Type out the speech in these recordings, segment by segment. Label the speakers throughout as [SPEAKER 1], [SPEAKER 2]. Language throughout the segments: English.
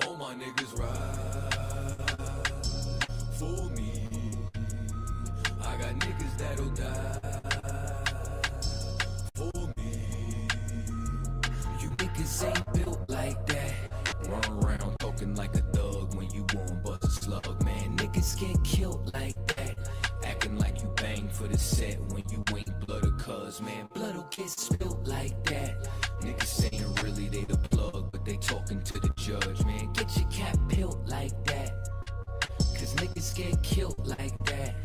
[SPEAKER 1] All my niggas ride for me. I got niggas that'll die for me. You niggas ain't built like that. Run around talking like a thug when you won't bust a slug, man. Niggas get killed like that. Acting like you bang for the set when you ain't blood or cuz, man. Blood'll get spilled like that. Niggas saying really they the plug, but they talking to the judge, man. Get your cap peeled like that, cause niggas get killed like that.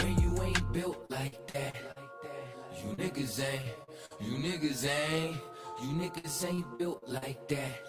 [SPEAKER 1] When you ain't built like that, you niggas ain't built like that.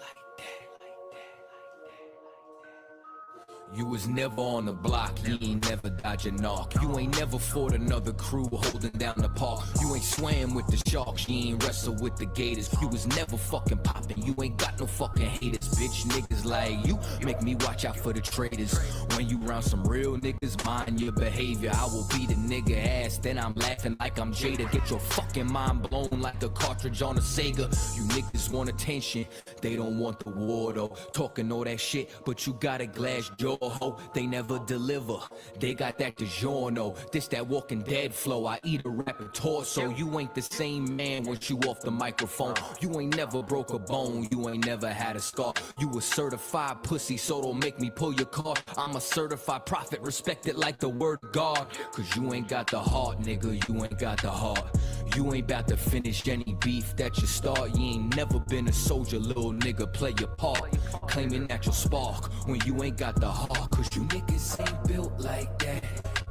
[SPEAKER 1] You was never on the block, you ain't never dodge a knock. You ain't never fought another crew holding down the park. You ain't swam with the sharks, you ain't wrestled with the gators. You was never fucking popping, you ain't got no fucking haters. Bitch, niggas like you make me watch out for the traitors. When you round some real niggas, mind your behavior. I will beat a nigga ass, then I'm laughing like I'm Jada. Get your fucking mind blown like the cartridge on a Sega. You niggas want attention, they don't want the war though. Talking all that shit, but you got a glass jaw. Ho, they never deliver. They got that DiGiorno. This that Walking Dead flow. I eat a rapper torso. You ain't the same man once you off the microphone. You ain't never broke a bone. You ain't never had a scar. You a certified pussy, so don't make me pull your car. I'm a certified prophet, respect it like the word of God. Cause you ain't got the heart, nigga. You ain't got the heart. You ain't about to finish any beef that you start. You ain't never been a soldier, little nigga. Play your part. Claiming that you'll spark when you ain't got the heart. Cause you niggas ain't built like that.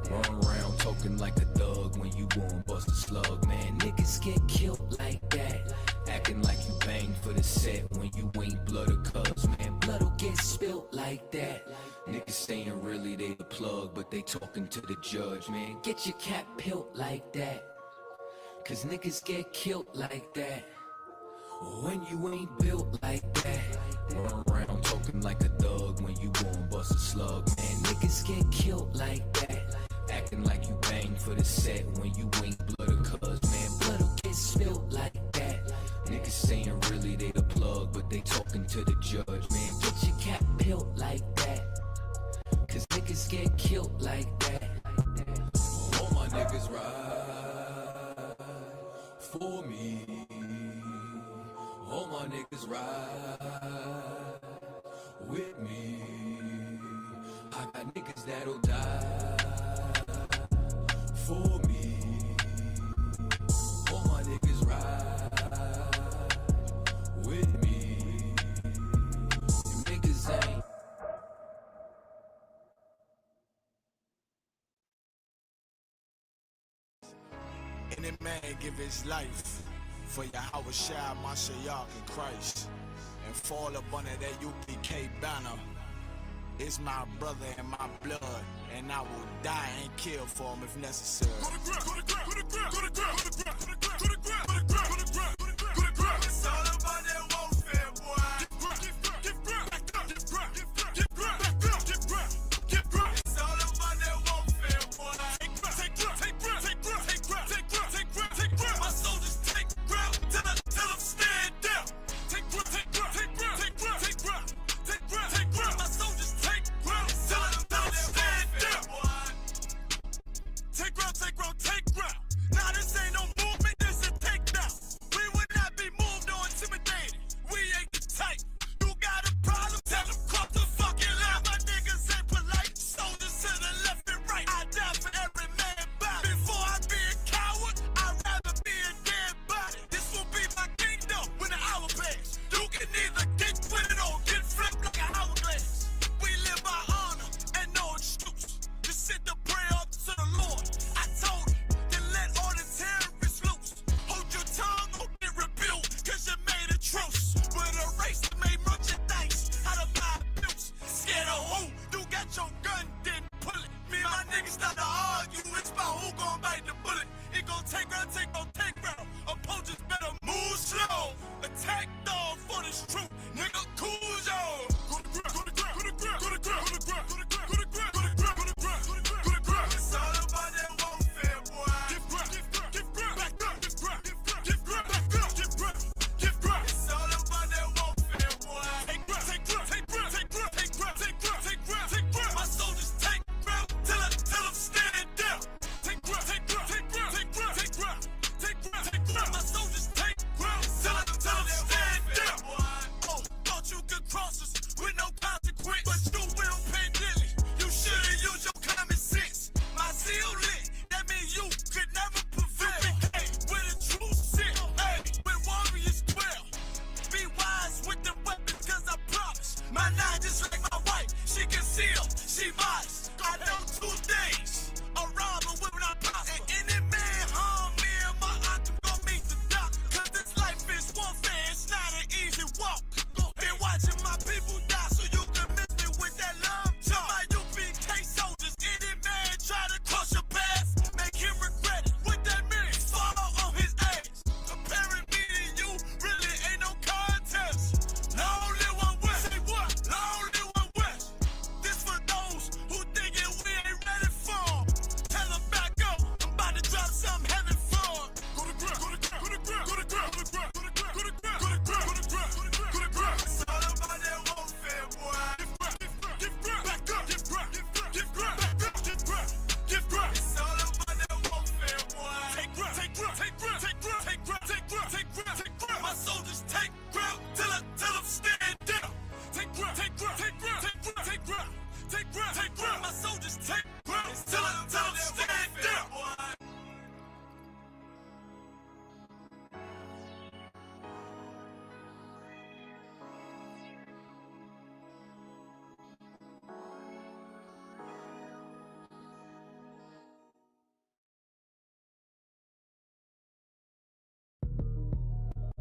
[SPEAKER 1] Run around talking like a thug when you won't bust a slug, man. Niggas get killed like that. Acting like you bang for the set when you ain't blood or cuz, man. Blood'll get spilled like that. Niggas saying really they the plug, but they talking to the judge, man. Get your cap peeled like that, cause niggas get killed like that. When you ain't built like that. Run around talking like a thug when you won't bust a slug, man. Niggas get killed like that. Acting like you bang for the set when you ain't blood or cuz, man. Blood'll get spilled like that. Niggas saying really they the plug, but they talking to the judge, man. Get your cap peeled like that, cause niggas get killed like that. All my niggas ride for me. All my niggas ride with me. I got niggas that'll die for me. All my niggas ride with me. You niggas ain't.
[SPEAKER 2] Any man give his life for Yahweh Shai, Mashiach, and Christ, and fall up under that UPK banner. It's my brother and my blood, and I will die and kill for him if necessary. It's all about that warfare, boy. It's all about that warfare, boy. My soldiers take ground till I'm stand down. Take ground. My soldiers take ground till I'm stand down. Take ground. Now this ain't no movement.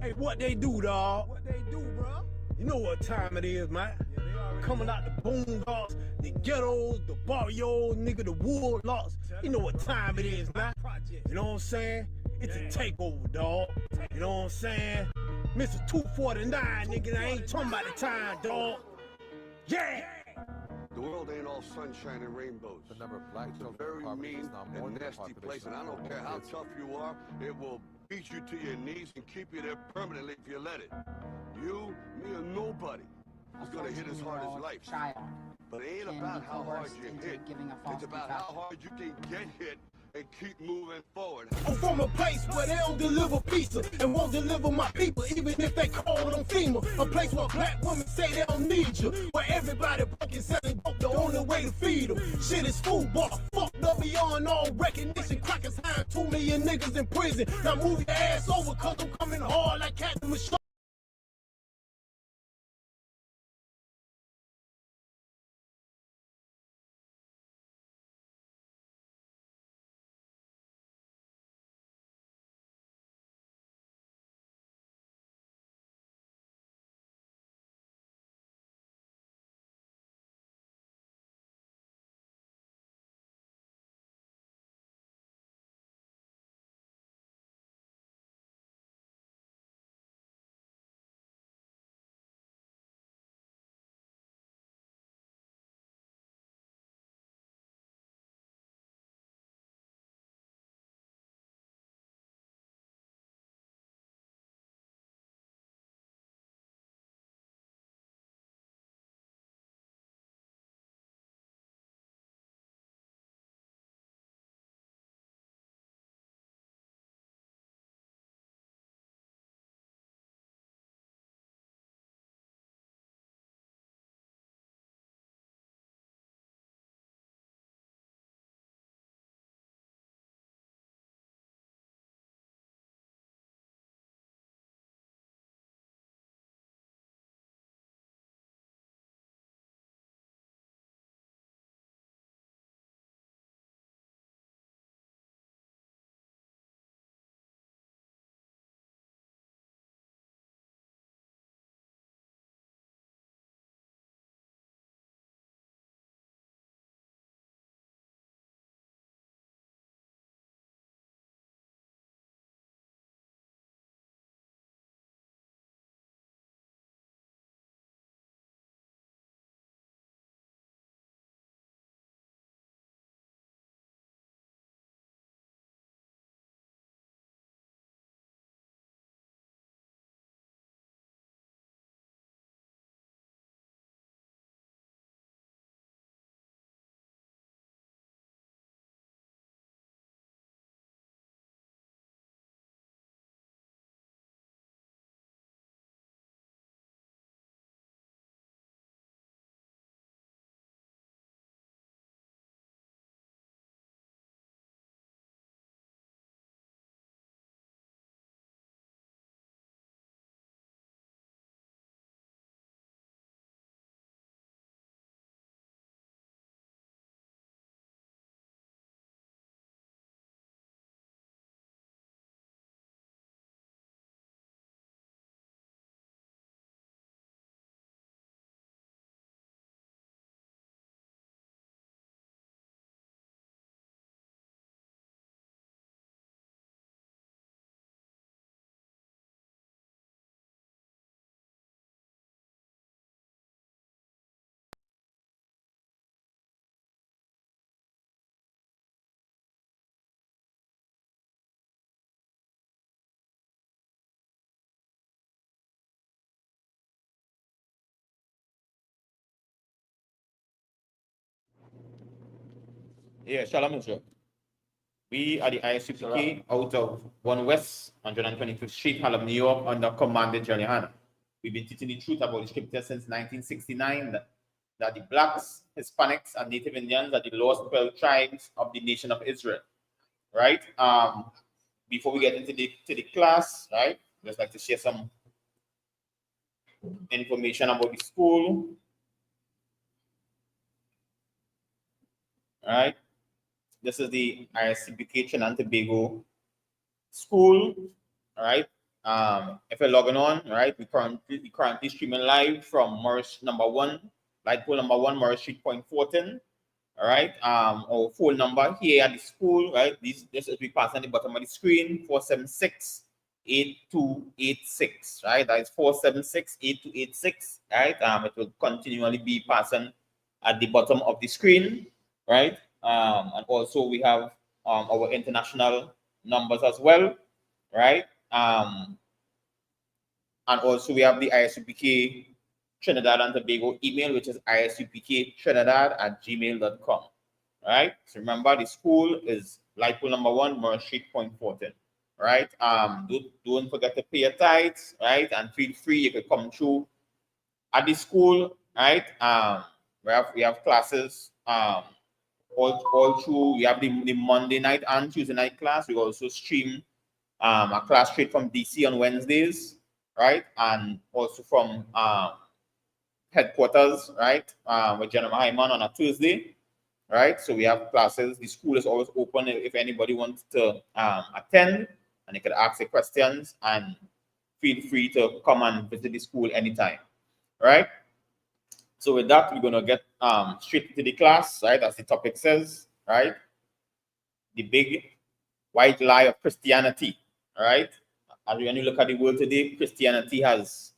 [SPEAKER 3] Hey, what they do, dawg? What they do, bro? You know what time it is, man. Yeah, coming out the boondocks, the ghettos, the barrios, nigga, the woodlocks. You know what time it is, man. You know what I'm saying? It's a takeover, dawg. You know what I'm saying? Mr. 249, nigga, I ain't talking about the time, dawg. Yeah!
[SPEAKER 4] The world ain't all sunshine and rainbows. It's a very mean and nasty place, and I don't care how tough you are, it will beat you to your knees and keep you there permanently if you let it. You, me, or nobody is gonna hit as hard as life. But it ain't about how hard you hit. It's about how hard you can get hit and keep moving forward.
[SPEAKER 3] I'm from a place where they don't deliver pizza and won't deliver my people, even if they call them FEMA. A place where black women say they don't need you, where everybody fucking selling dope, the only way to feed them. Shit is food bar, fucked up beyond all recognition. Crackers hiring 2 million niggas in prison. Now move your ass over, cause I'm coming hard like Captain Michelle.
[SPEAKER 5] Yeah, Shalom Israel. We are the ISUPK out of 1 West, 125th Street, Harlem, New York, under Commander Johnny Hanna. We've been teaching the truth about the scripture since 1969, that the Blacks, Hispanics, and Native Indians are the lost 12 tribes of the nation of Israel, right? Before we get into the class, right, just like to share some information about the school, right? This is the ISUPK Trinidad and Tobago school, all right? If you're logging on, right, we currently streaming live from Morris number 1, light pole number 1, Morris Street, Point Fortin. All right. Our phone number here at the school, right? This will be passed on the bottom of the screen, 476-8286, right? That is 476-8286, right? It will continually be passing at the bottom of the screen, right? And also we have our international numbers as well, right? And also we have the ISUPK Trinidad and Tobago email, which is isupktrinidad@gmail.com. Right? So remember, the school is light pole number 1, Morris Street, Point Fortin. Right? Don't forget to pay your tithes, right? And feel free, you can come through at the school, right? We have classes all through. We have the Monday night and Tuesday night class. We also stream a class straight from DC on Wednesdays, right? And also from headquarters, right? With General Hyman on a Tuesday, right? So we have classes. The school is always open if anybody wants to attend, and they could ask the questions, and feel free to come and visit the school anytime, right? So with that, we're going to get straight into the class, right? As the topic says, right? The big white lie of Christianity, right? And when you look at the world today, Christianity has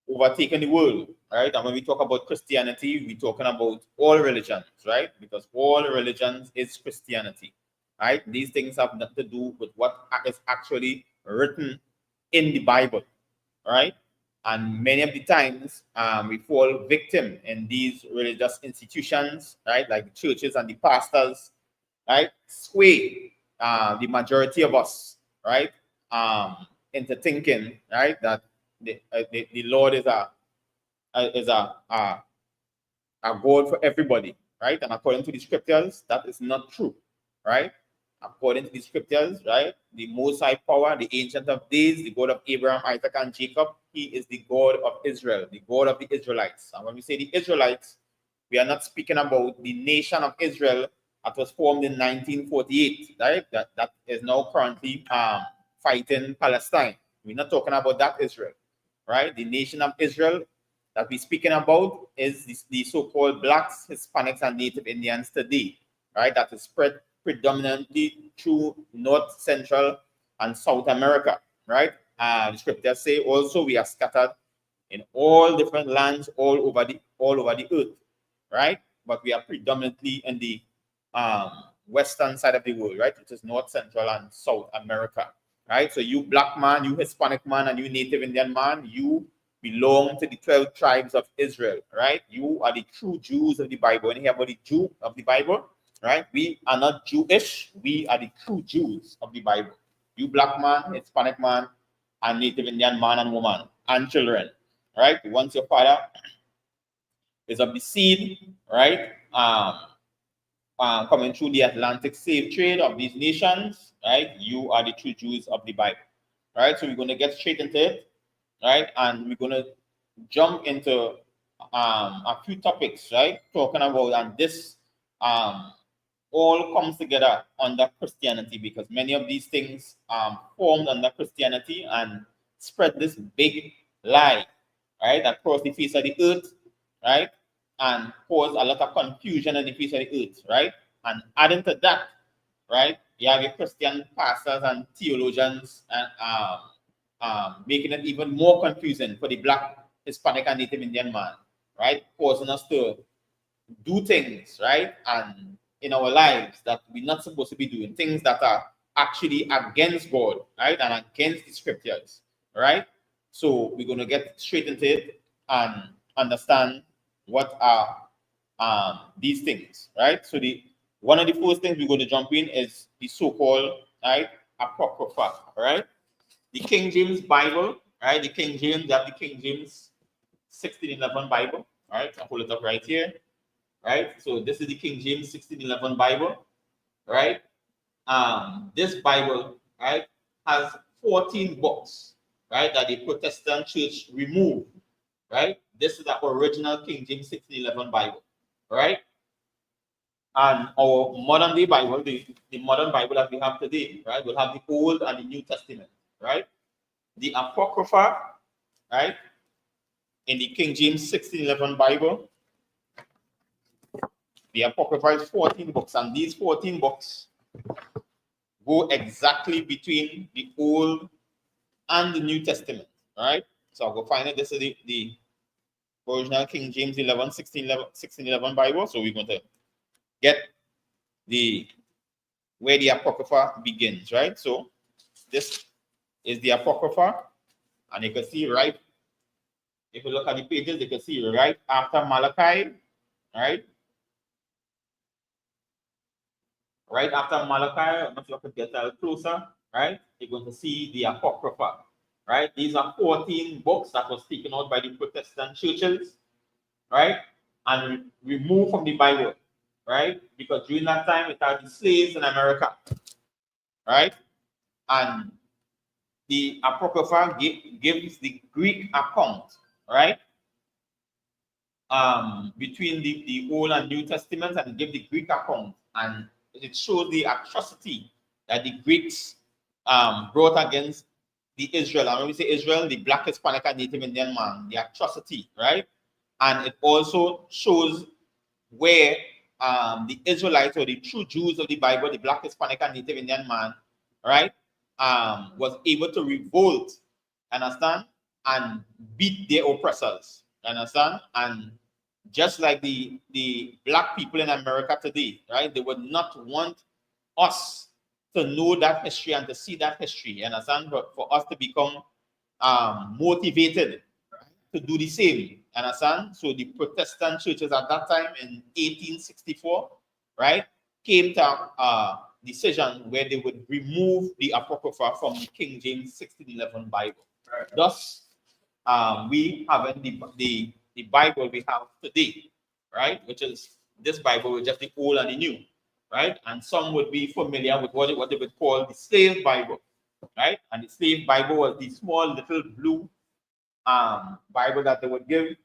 [SPEAKER 5] overtaken the world, right? And when we talk about Christianity, we're talking about all religions, right? Because all religions is Christianity, right? These things have nothing to do with what is actually written in the Bible, right? And many of the times we fall victim in these religious institutions, right? Like the churches and the pastors, right? Sway the majority of us, right? Into thinking, right, that the Lord is a God for everybody, right? And according to the scriptures, that is not true, right? According to the scriptures, right, the Most High Power, the Ancient of Days, the God of Abraham, Isaac, and Jacob, He is the God of Israel, the God of the Israelites. And when we say the Israelites, we are not speaking about the nation of Israel that was formed in 1948, right? That is now currently fighting Palestine. We're not talking about that Israel, right? The nation of Israel that we're speaking about is the so-called Blacks, Hispanics, and Native Indians today, right? That is spread predominantly through North, Central, and South America, right? The scriptures say also we are scattered in all different lands all over the earth, right? But we are predominantly in the western side of the world, right? Which is North, Central, and South America, right? So you Black man, you Hispanic man, and you Native Indian man, you belong to the 12 tribes of Israel, right? You are the true Jews of the Bible. When you hear about the Jew of the Bible, right? We are not Jewish. We are the true Jews of the Bible. You Black man, Hispanic man, and Native Indian man and woman and children, right? Once your father is of the seed, right? Coming through the Atlantic slave trade of these nations, right? You are the true Jews of the Bible, right? So we're going to get straight into it, right? And we're going to jump into a few topics, right? Talking about, and this all comes together under Christianity, because many of these things formed under Christianity and spread this big lie, right, across the face of the earth, right, and cause a lot of confusion on the face of the earth, right? And adding to that, right, you have your Christian pastors and theologians and making it even more confusing for the Black, Hispanic, and Native Indian man, right, causing us to do things, right, and in our lives that we're not supposed to be doing, things that are actually against God, right, and against the scriptures, right? So we're going to get straight into it and understand what are these things, right? So one of the first things we're going to jump in is the so-called, right, Apocrypha, right? The King James Bible, right? The King James, you have the King James 1611 Bible, right? I'll pull it up right here. Right, so this is the King James 1611 Bible, right? This Bible, right, has 14 books, right, that the Protestant church removed, right? This is the original King James 1611 Bible, right? And our modern day Bible, the modern Bible that we have today, right, will have the Old and the New Testament, right? the Apocrypha, right? In the King James 1611 Bible, the Apocrypha is 14 books, and these 14 books go exactly between the Old and the New Testament, right? So I'll go find it. This is the original King James 1611 Bible. So we're going to get where the Apocrypha begins, right? So this is the Apocrypha, and you can see right, if you look at the pages, you can see right after Malachi, right? Right after Malachi, I'm not sure if you can get a little closer, right? You're going to see the Apocrypha, right? These are 14 books that was taken out by the Protestant churches, right? And removed from the Bible, right? Because during that time, it had the slaves in America, right? And the Apocrypha gives the Greek account, right? Between the Old and New Testaments, and give the Greek account, and it shows the atrocity that the Greeks brought against the Israel. And when we say Israel, the Black, Hispanic, and Native Indian man, the atrocity, right? And it also shows where the Israelites, or the true Jews of the Bible, the Black, Hispanic, and Native Indian man, right, was able to revolt, understand, and beat their oppressors, understand. And just like the Black people in America today, right, they would not want us to know that history and to see that history, understand, but for us to become motivated, right, to do the same, understand. So the Protestant churches at that time in 1864, right, came to a decision where they would remove the Apocrypha from the King James 1611 Bible. Right. Thus, we have the Bible we have today, right, which is this Bible with just the Old and the New, right? And some would be familiar with what they would call the Slave Bible, right? And the Slave Bible was the small little blue Bible that they would give,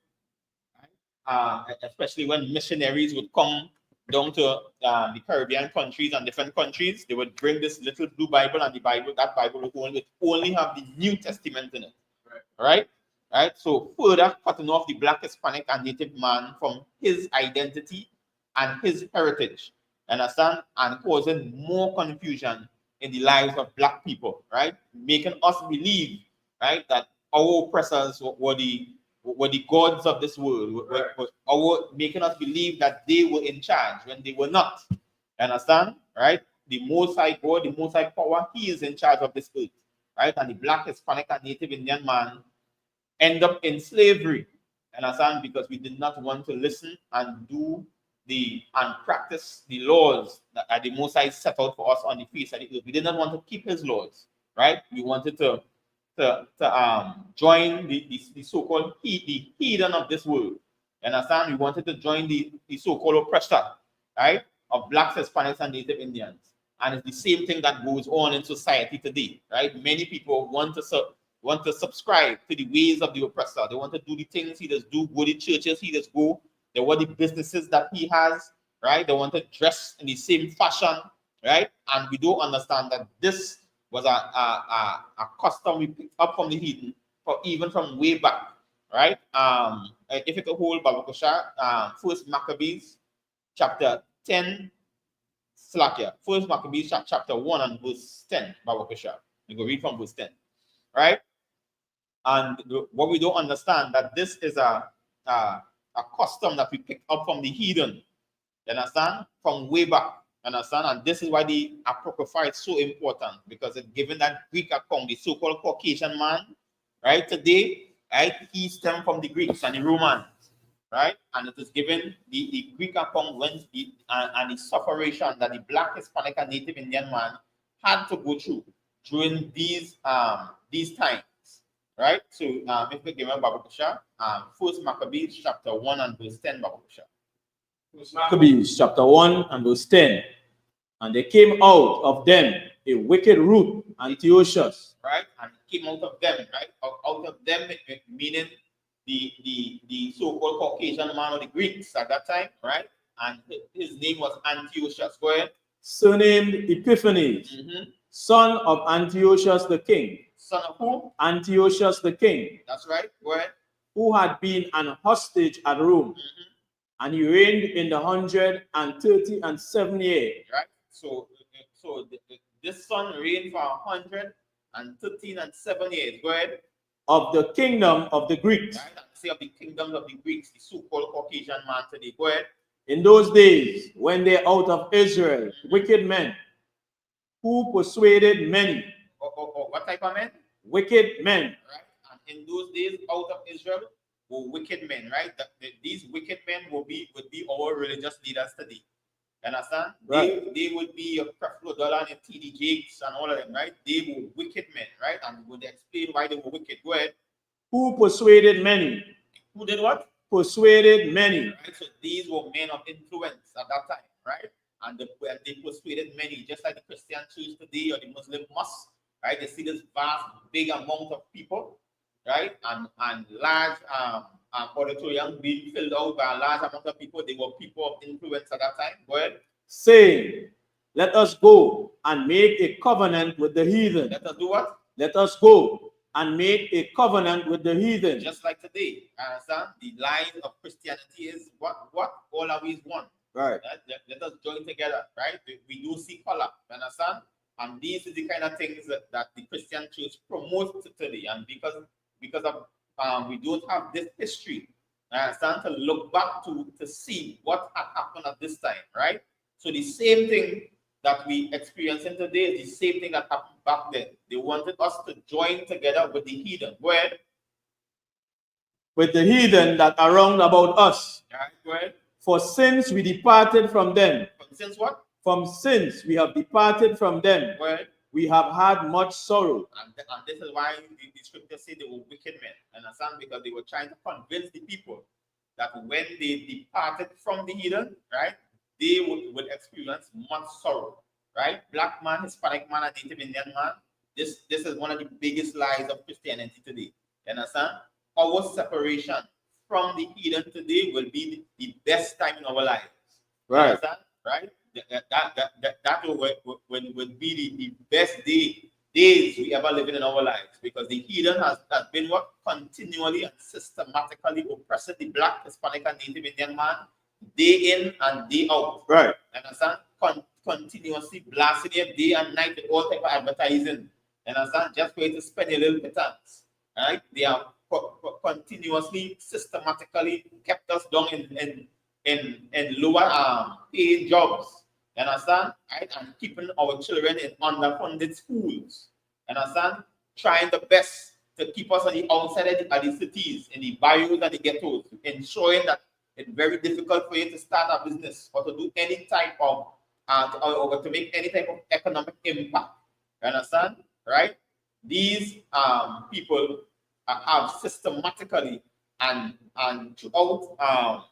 [SPEAKER 5] especially when missionaries would come down to the Caribbean countries and different countries. They would bring this little blue Bible, and that Bible would only have the New Testament in it, right? Right? So further cutting off the Black, Hispanic, and Native man from his identity and his heritage, understand, and causing more confusion in the lives of Black people, right? Making us believe, right, that our oppressors were the gods of this world, making us believe that they were in charge when they were not, understand, right? The Most High God, the Most High power, he is in charge of this earth, right? And the Black, Hispanic, and Native Indian man end up in slavery, understand, because we did not want to listen and do and practice the laws that the Most High set out for us on the face of the earth. We did not want to keep his laws, right? We wanted to join the so-called the heathen of this world, understand. We wanted to join the so-called oppressor, right, of Blacks, Hispanics, and Native Indians. And it's the same thing that goes on in society today, right? Many people want to subscribe to the ways of the oppressor. They want to do the things he does do, go to churches he does go. They want the businesses that he has, right? They want to dress in the same fashion, right? And we don't understand that this was a custom we picked up from the heathen, even from way back, right? If you could hold Babakosha, First Maccabees chapter 10, Slakia. First Maccabees chapter 1 and verse 10, Babakosha. You go read from verse 10, right? And what we don't understand, that this is a custom that we picked up from the heathen, you understand, from way back, understand. And this is why the Apocrypha is so important, because it's given that Greek account, the so-called Caucasian man, right, today, right, he stemmed from the Greeks and the Romans, right? And it is given the Greek account when and the suffering that the Black, Hispanic, and Native Indian man had to go through during these times. Right, so if we give a Babakosha, First Maccabees chapter 1 and verse 10, Babakosha.
[SPEAKER 6] First Maccabees chapter 1 and verse 10. And there came out of them a wicked root, Antiochus.
[SPEAKER 5] Right, and it came out of them, right? Out of them, meaning the so-called Caucasian man or the Greeks at that time, right? And his name was Antiochus. Go ahead.
[SPEAKER 6] Surnamed Epiphanes, son of Antiochus the king.
[SPEAKER 5] Son of who?
[SPEAKER 6] Antiochus the king,
[SPEAKER 5] That's right. Go ahead.
[SPEAKER 6] who had been an hostage at Rome, and he reigned in the 137th year.
[SPEAKER 5] Right. So this son reigned for 113 and 7 years. Go ahead.
[SPEAKER 6] Of the kingdom of the Greeks.
[SPEAKER 5] Right. And say of the kingdoms of the Greeks, the so-called Caucasian man today. Go ahead.
[SPEAKER 6] In those days, when they out of Israel, wicked men, who persuaded many.
[SPEAKER 5] What type of men?
[SPEAKER 6] Wicked men.
[SPEAKER 5] Right. And in those days, out of Israel were wicked men. Right. These wicked men would be our religious leaders today. Understand?
[SPEAKER 6] Right.
[SPEAKER 5] They would be your Creflo Dollar and TD Jakes and all of them, right? They were wicked men, right? And would explain why they were wicked. Go ahead.
[SPEAKER 6] Who persuaded many.
[SPEAKER 5] Who did what?
[SPEAKER 6] Persuaded many.
[SPEAKER 5] Right? So these were men of influence at that time, right? And they persuaded many, just like the Christian church today or the Muslim mosque, right? They see this vast, big amount of people, right? And large auditorium being filled out by a large amount of people. They were people of influence at that time. Go ahead.
[SPEAKER 6] Saying, let us go and make a covenant with the heathen.
[SPEAKER 5] Let us do what?
[SPEAKER 6] Let us go and make a covenant with the heathen.
[SPEAKER 5] Just like today, understand? The line of Christianity is what? All are we one.
[SPEAKER 6] Right.
[SPEAKER 5] Let us join together, right? We do see color, understand? And these are the kind of things that the Christian church promotes today. And because of we don't have this history, understand, to look back to see what had happened at this time, right? So the same thing that we experiencing today is the same thing that happened back then. They wanted us to join together with the heathen. Go ahead.
[SPEAKER 6] With the heathen that are round about us.
[SPEAKER 5] All right, go ahead.
[SPEAKER 6] For since we departed from them.
[SPEAKER 5] Since what?
[SPEAKER 6] From since we have departed from them.
[SPEAKER 5] Go ahead.
[SPEAKER 6] We have had much sorrow.
[SPEAKER 5] And this is why the scripture said they were wicked men. Understand? Because they were trying to convince the people that when they departed from the heathen, right, they would experience much sorrow. Right? Black man, Hispanic man, and Native Indian man. This is one of the biggest lies of Christianity today. You understand? Our separation from the heathen today will be the best time in our lives.
[SPEAKER 6] Right.
[SPEAKER 5] You understand? Right? That will be the best days we ever lived in our lives, because the heathen has been what continually and systematically oppressing the Black, Hispanic, and Native Indian man day in and day out.
[SPEAKER 6] Right.
[SPEAKER 5] Understand? Continuously blasting them day and night with all type of advertising. Understand? Just for you to spend a little pittance. Right? They have continuously, systematically kept us down in lower paid jobs. You understand? Right? And keeping our children in underfunded schools. You understand? Trying the best to keep us on the outside of the cities, in the barrios and the ghettos, ensuring that it's very difficult for you to start a business or to do any type of or to make any type of economic impact. You understand? Right? These people have systematically and throughout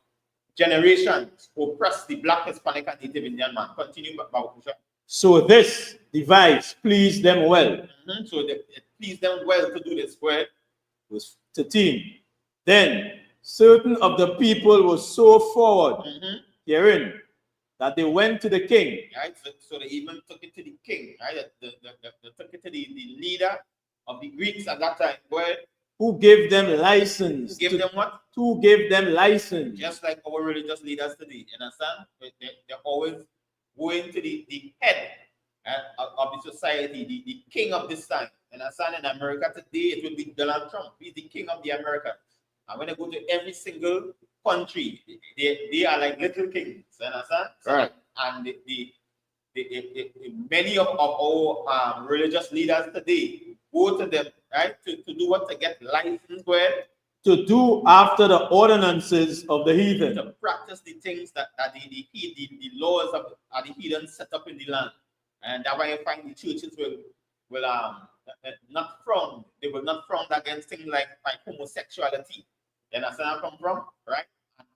[SPEAKER 5] generations oppressed the Black, Hispanic, and Native Indian man. Continue, Babakusha.
[SPEAKER 6] So this device pleased them well.
[SPEAKER 5] So it pleased them well to do this. Go ahead.
[SPEAKER 6] Verse 13. Then certain of the people were so forward herein that they went to the king.
[SPEAKER 5] Right. So they even took it to the king. Right. They took it to the leader of the Greeks at that time. Go ahead.
[SPEAKER 6] Who gave them license?
[SPEAKER 5] Who gave them what?
[SPEAKER 6] Who gave them license?
[SPEAKER 5] Just like our religious leaders today. You understand? They're always going to the head of the society, the king of this time. You understand? In America today, it will be Donald Trump. He's the king of the Americans. And when they go to every single country, they are like little kings. You understand?
[SPEAKER 6] Right.
[SPEAKER 5] And many of our religious leaders today go to them, right, to do what? To get license, where?
[SPEAKER 6] To do after the ordinances of the heathen.
[SPEAKER 5] To practice the things that the laws of the heathen set up in the land. And that's why you find the churches will not frown. They will not frown against things like homosexuality. You understand where I come from? Right?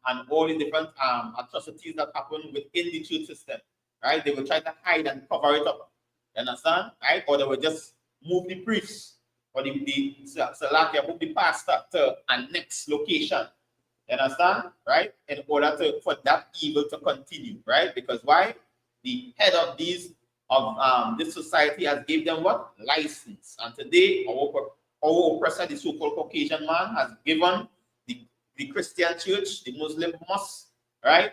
[SPEAKER 5] And all the different atrocities that happen within the church system. Right? They will try to hide and cover it up. You understand? Right? Or they will just move the priest or move the pastor to a next location. You understand? Right? In order for that evil to continue. Right? Because why? The head of these of this society has gave them what? License. And today, our oppressor, the so-called Caucasian man, has given the Christian church, the Muslim mosque, right,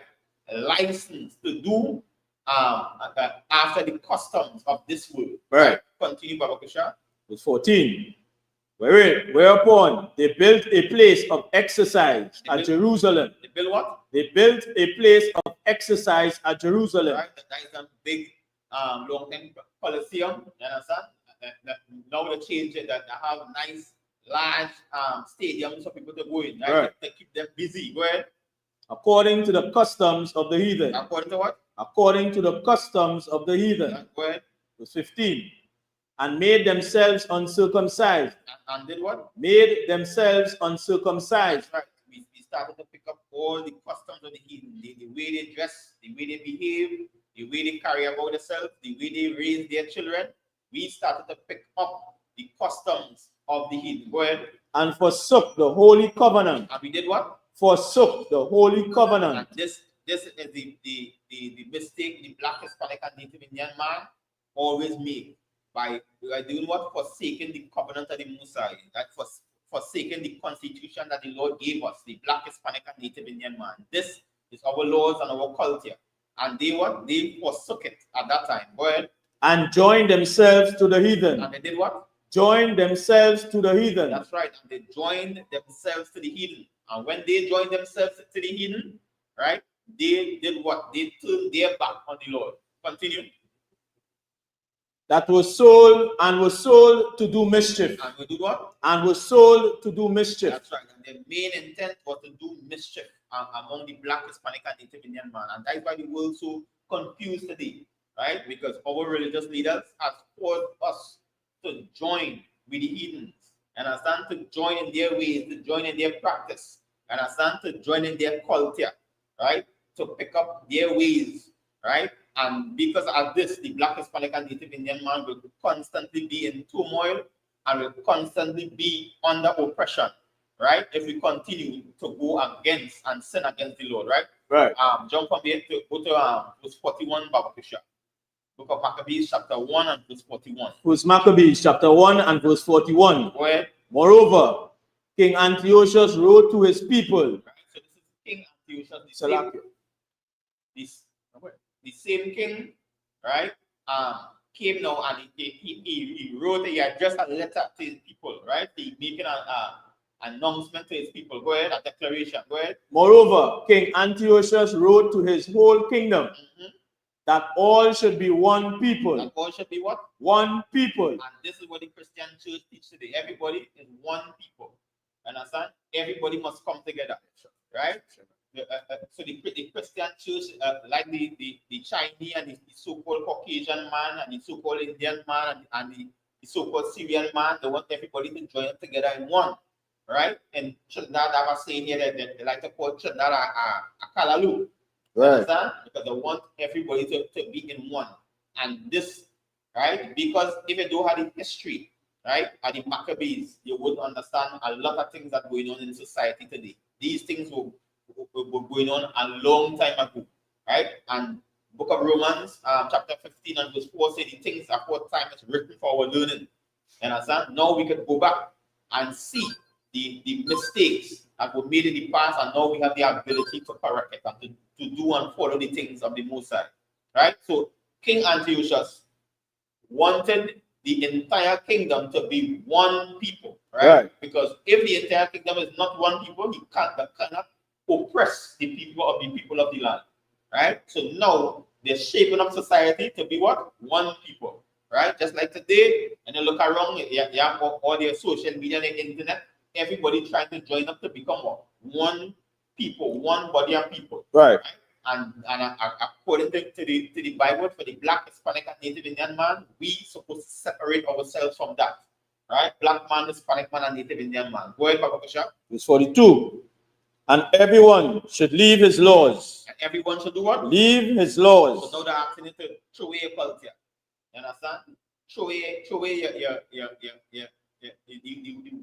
[SPEAKER 5] a license to do after the customs of this world.
[SPEAKER 6] Right.
[SPEAKER 5] Continue, Baba Kusha.
[SPEAKER 6] Verse 14. Whereupon they built a place of exercise at Jerusalem.
[SPEAKER 5] They built what?
[SPEAKER 6] They built a place of exercise at Jerusalem.
[SPEAKER 5] Right. That is a big long-term Colosseum. You understand? Now they change it, that they have nice large stadiums for people to go in, right? To keep them busy. Go ahead.
[SPEAKER 6] According to the customs of the heathen.
[SPEAKER 5] According to what?
[SPEAKER 6] According to the customs of the heathen.
[SPEAKER 5] Go ahead.
[SPEAKER 6] Verse 15. And made themselves uncircumcised.
[SPEAKER 5] And did what?
[SPEAKER 6] Made themselves uncircumcised.
[SPEAKER 5] That's right. We started to pick up all the customs of the heathen. The way they dress, the way they behave, the way they carry about themselves, the way they raise their children. We started to pick up the customs of the heathen. Go ahead.
[SPEAKER 6] And forsook the holy covenant.
[SPEAKER 5] And we did what?
[SPEAKER 6] Forsook the holy covenant.
[SPEAKER 5] And this is the mistake the Black, Hispanic, and Native Indian man always make by doing what? Forsaking the covenant of the Messiah. That forsaking the constitution that the Lord gave us, the Black, Hispanic, and Native Indian man. This is our laws and our culture. And they what? They forsook it at that time. Go ahead.
[SPEAKER 6] And joined themselves to the heathen.
[SPEAKER 5] And they did what?
[SPEAKER 6] Joined themselves to the heathen.
[SPEAKER 5] That's right. And they joined themselves to the heathen. And when they joined themselves to the heathen, right, they did what? They turned their back on the Lord. Continue.
[SPEAKER 6] That was sold to do mischief.
[SPEAKER 5] And we do what?
[SPEAKER 6] And was sold to do mischief.
[SPEAKER 5] That's right. And their main intent was to do mischief among the Black, Hispanic, and Native Indian man. And that's why the world is so confused today, right? Because our religious leaders have forced us to join with the heathens, and understand, to join in their ways, to join in their practice, and understand, to join in their culture, right? To pick up their ways, right? And because of this, the Black, Hispanic, and Native Indian man will constantly be in turmoil and will constantly be under oppression, right? If we continue to go against and sin against the Lord, right?
[SPEAKER 6] Right.
[SPEAKER 5] Jump from here to go to verse 41, Baba Kusha. Book of Maccabees, chapter 1 and verse 41.
[SPEAKER 6] Who's Maccabees, chapter 1 and verse 41.
[SPEAKER 5] Go ahead.
[SPEAKER 6] Moreover, King Antiochus wrote to his people.
[SPEAKER 5] Right. So this is King Antiochus, the same king, right? Came now and he wrote, he addressed a letter to his people, right? He making an announcement to his people. Go ahead, a declaration. Go ahead.
[SPEAKER 6] Moreover, King Antiochus wrote to his whole kingdom that all should be one people.
[SPEAKER 5] That all should be what?
[SPEAKER 6] One people.
[SPEAKER 5] And this is what the Christian church teaches today. Everybody is one people. Understand? Everybody must come together, right? So the Christian church, like the Chinese and the so-called Caucasian man and the so-called Indian man and the so-called Syrian man, they want everybody to join together in one, right? And Trinidad, I was saying here that they like to call Trinidad a Kalalu.
[SPEAKER 6] Right.
[SPEAKER 5] Understand? Because they want everybody to be in one. And this, right? Because if you don't have the history, right, of the Maccabees, you would understand a lot of things that are going on in society today. These things were going on a long time ago, right? And Book of Romans, chapter 15 and verse 4 say the things aforetime is written for our learning. And understand? Now we can go back and see the mistakes that were made in the past, and now we have the ability to correct it and to do and follow the things of the Most High, right? So King Antiochus wanted the entire kingdom to be one people, right? Because if the entire kingdom is not one people, he cannot oppress the people of the land, right? So now they're shaping up society to be what? One people, right? Just like today, and you look around, you have all their social media and the internet, everybody trying to join up to become what? One people, one body of people.
[SPEAKER 6] Right.
[SPEAKER 5] And according to the Bible, for the Black, Hispanic, and Native Indian man, we supposed to separate ourselves from that. Right? Black man, Hispanic man, and Native Indian man. Go ahead, Papa Kusha.
[SPEAKER 6] Verse 42. And everyone should leave his laws.
[SPEAKER 5] And everyone should do what?
[SPEAKER 6] Leave his laws.
[SPEAKER 5] So now they're asking you to throw away your culture. You understand? Throw away the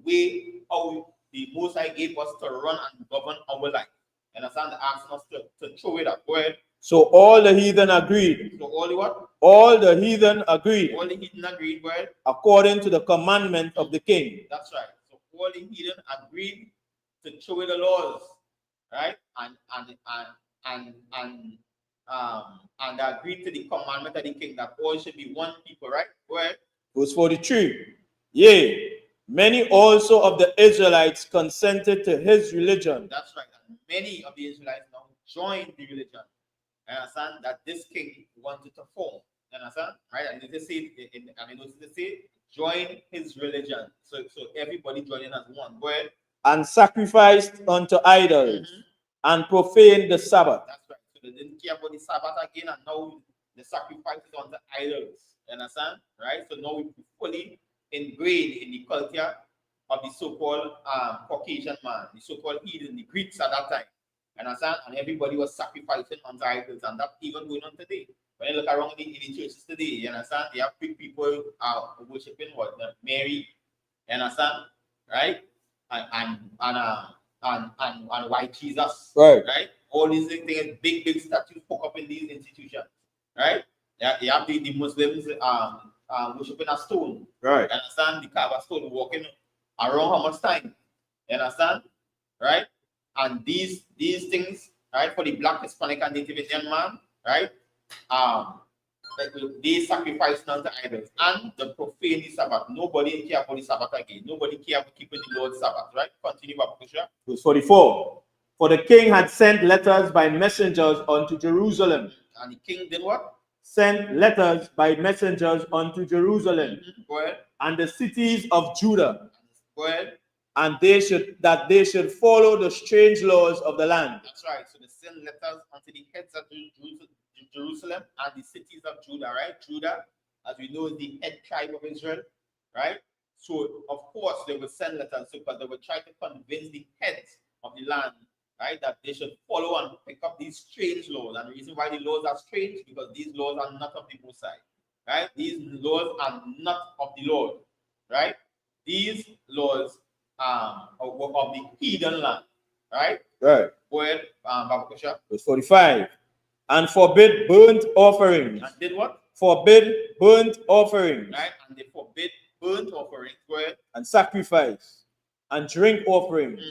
[SPEAKER 5] way how the Most High gave us to run and govern our life. And understand? They're asking us to throw it up. Go ahead.
[SPEAKER 6] So all the heathen agreed.
[SPEAKER 5] So all the what?
[SPEAKER 6] All the heathen agreed.
[SPEAKER 5] All the heathen agreed, well,
[SPEAKER 6] According to the commandment of the king.
[SPEAKER 5] that's right. So all the heathen agreed to throw away the laws, right? And agreed to the commandment of the king that all should be one people, right? Well,
[SPEAKER 6] Verse 43. Yea, many also of the Israelites consented to his religion.
[SPEAKER 5] that's right. And many of the Israelites now joined the religion. You understand that this king wanted to form. You understand? Right? And they say join his religion. So everybody joining as one. Go ahead.
[SPEAKER 6] And sacrificed unto idols and profaned the Sabbath.
[SPEAKER 5] That's right. So they didn't care about the Sabbath again, and now the sacrifices unto idols. You understand? Right? So now we fully ingrained in the culture of the so-called Caucasian man, the so-called heathen, the Greeks at that time. You understand? And everybody was sacrificing unto idols, and that's even going on today. When you look around in the churches today, you understand? They have big people worshiping what? Mary, you understand? Right? And white Jesus,
[SPEAKER 6] Right.
[SPEAKER 5] Right? All these things, big statues put up in these institutions, right? You have the Muslims worshiping a stone,
[SPEAKER 6] Right.
[SPEAKER 5] You understand? The carve a stone walking around how much time, you understand? Right? And these things, right, for the Black, Hispanic, and Native Indian man, right? They sacrifice unto idols and the profane the Sabbath. Nobody care about the Sabbath again. Nobody care about keeping the Lord's Sabbath, right? Continue, Babakusha.
[SPEAKER 6] Verse 44. For the king had sent letters by messengers unto Jerusalem.
[SPEAKER 5] And the king did what?
[SPEAKER 6] Sent letters by messengers unto Jerusalem.
[SPEAKER 5] Go ahead.
[SPEAKER 6] And the cities of Judah.
[SPEAKER 5] Go ahead.
[SPEAKER 6] And they should follow the strange laws of the land.
[SPEAKER 5] That's right. So they send letters unto the heads of Jerusalem and the cities of Judah, right? Judah, as we know, is the head tribe of Israel, right? So of course they will send letters because they will try to convince the heads of the land, right, that they should follow and pick up these strange laws. And the reason why the laws are strange because these laws are not of the Most High, right? These laws are not of the Lord, right? These laws of the heathen land, right?
[SPEAKER 6] Right.
[SPEAKER 5] Go ahead, Babakusha.
[SPEAKER 6] Verse 45. And forbid burnt offerings.
[SPEAKER 5] And did what?
[SPEAKER 6] Forbid burnt offerings.
[SPEAKER 5] Right, and they forbid burnt offerings. Go ahead.
[SPEAKER 6] And sacrifice and drink offerings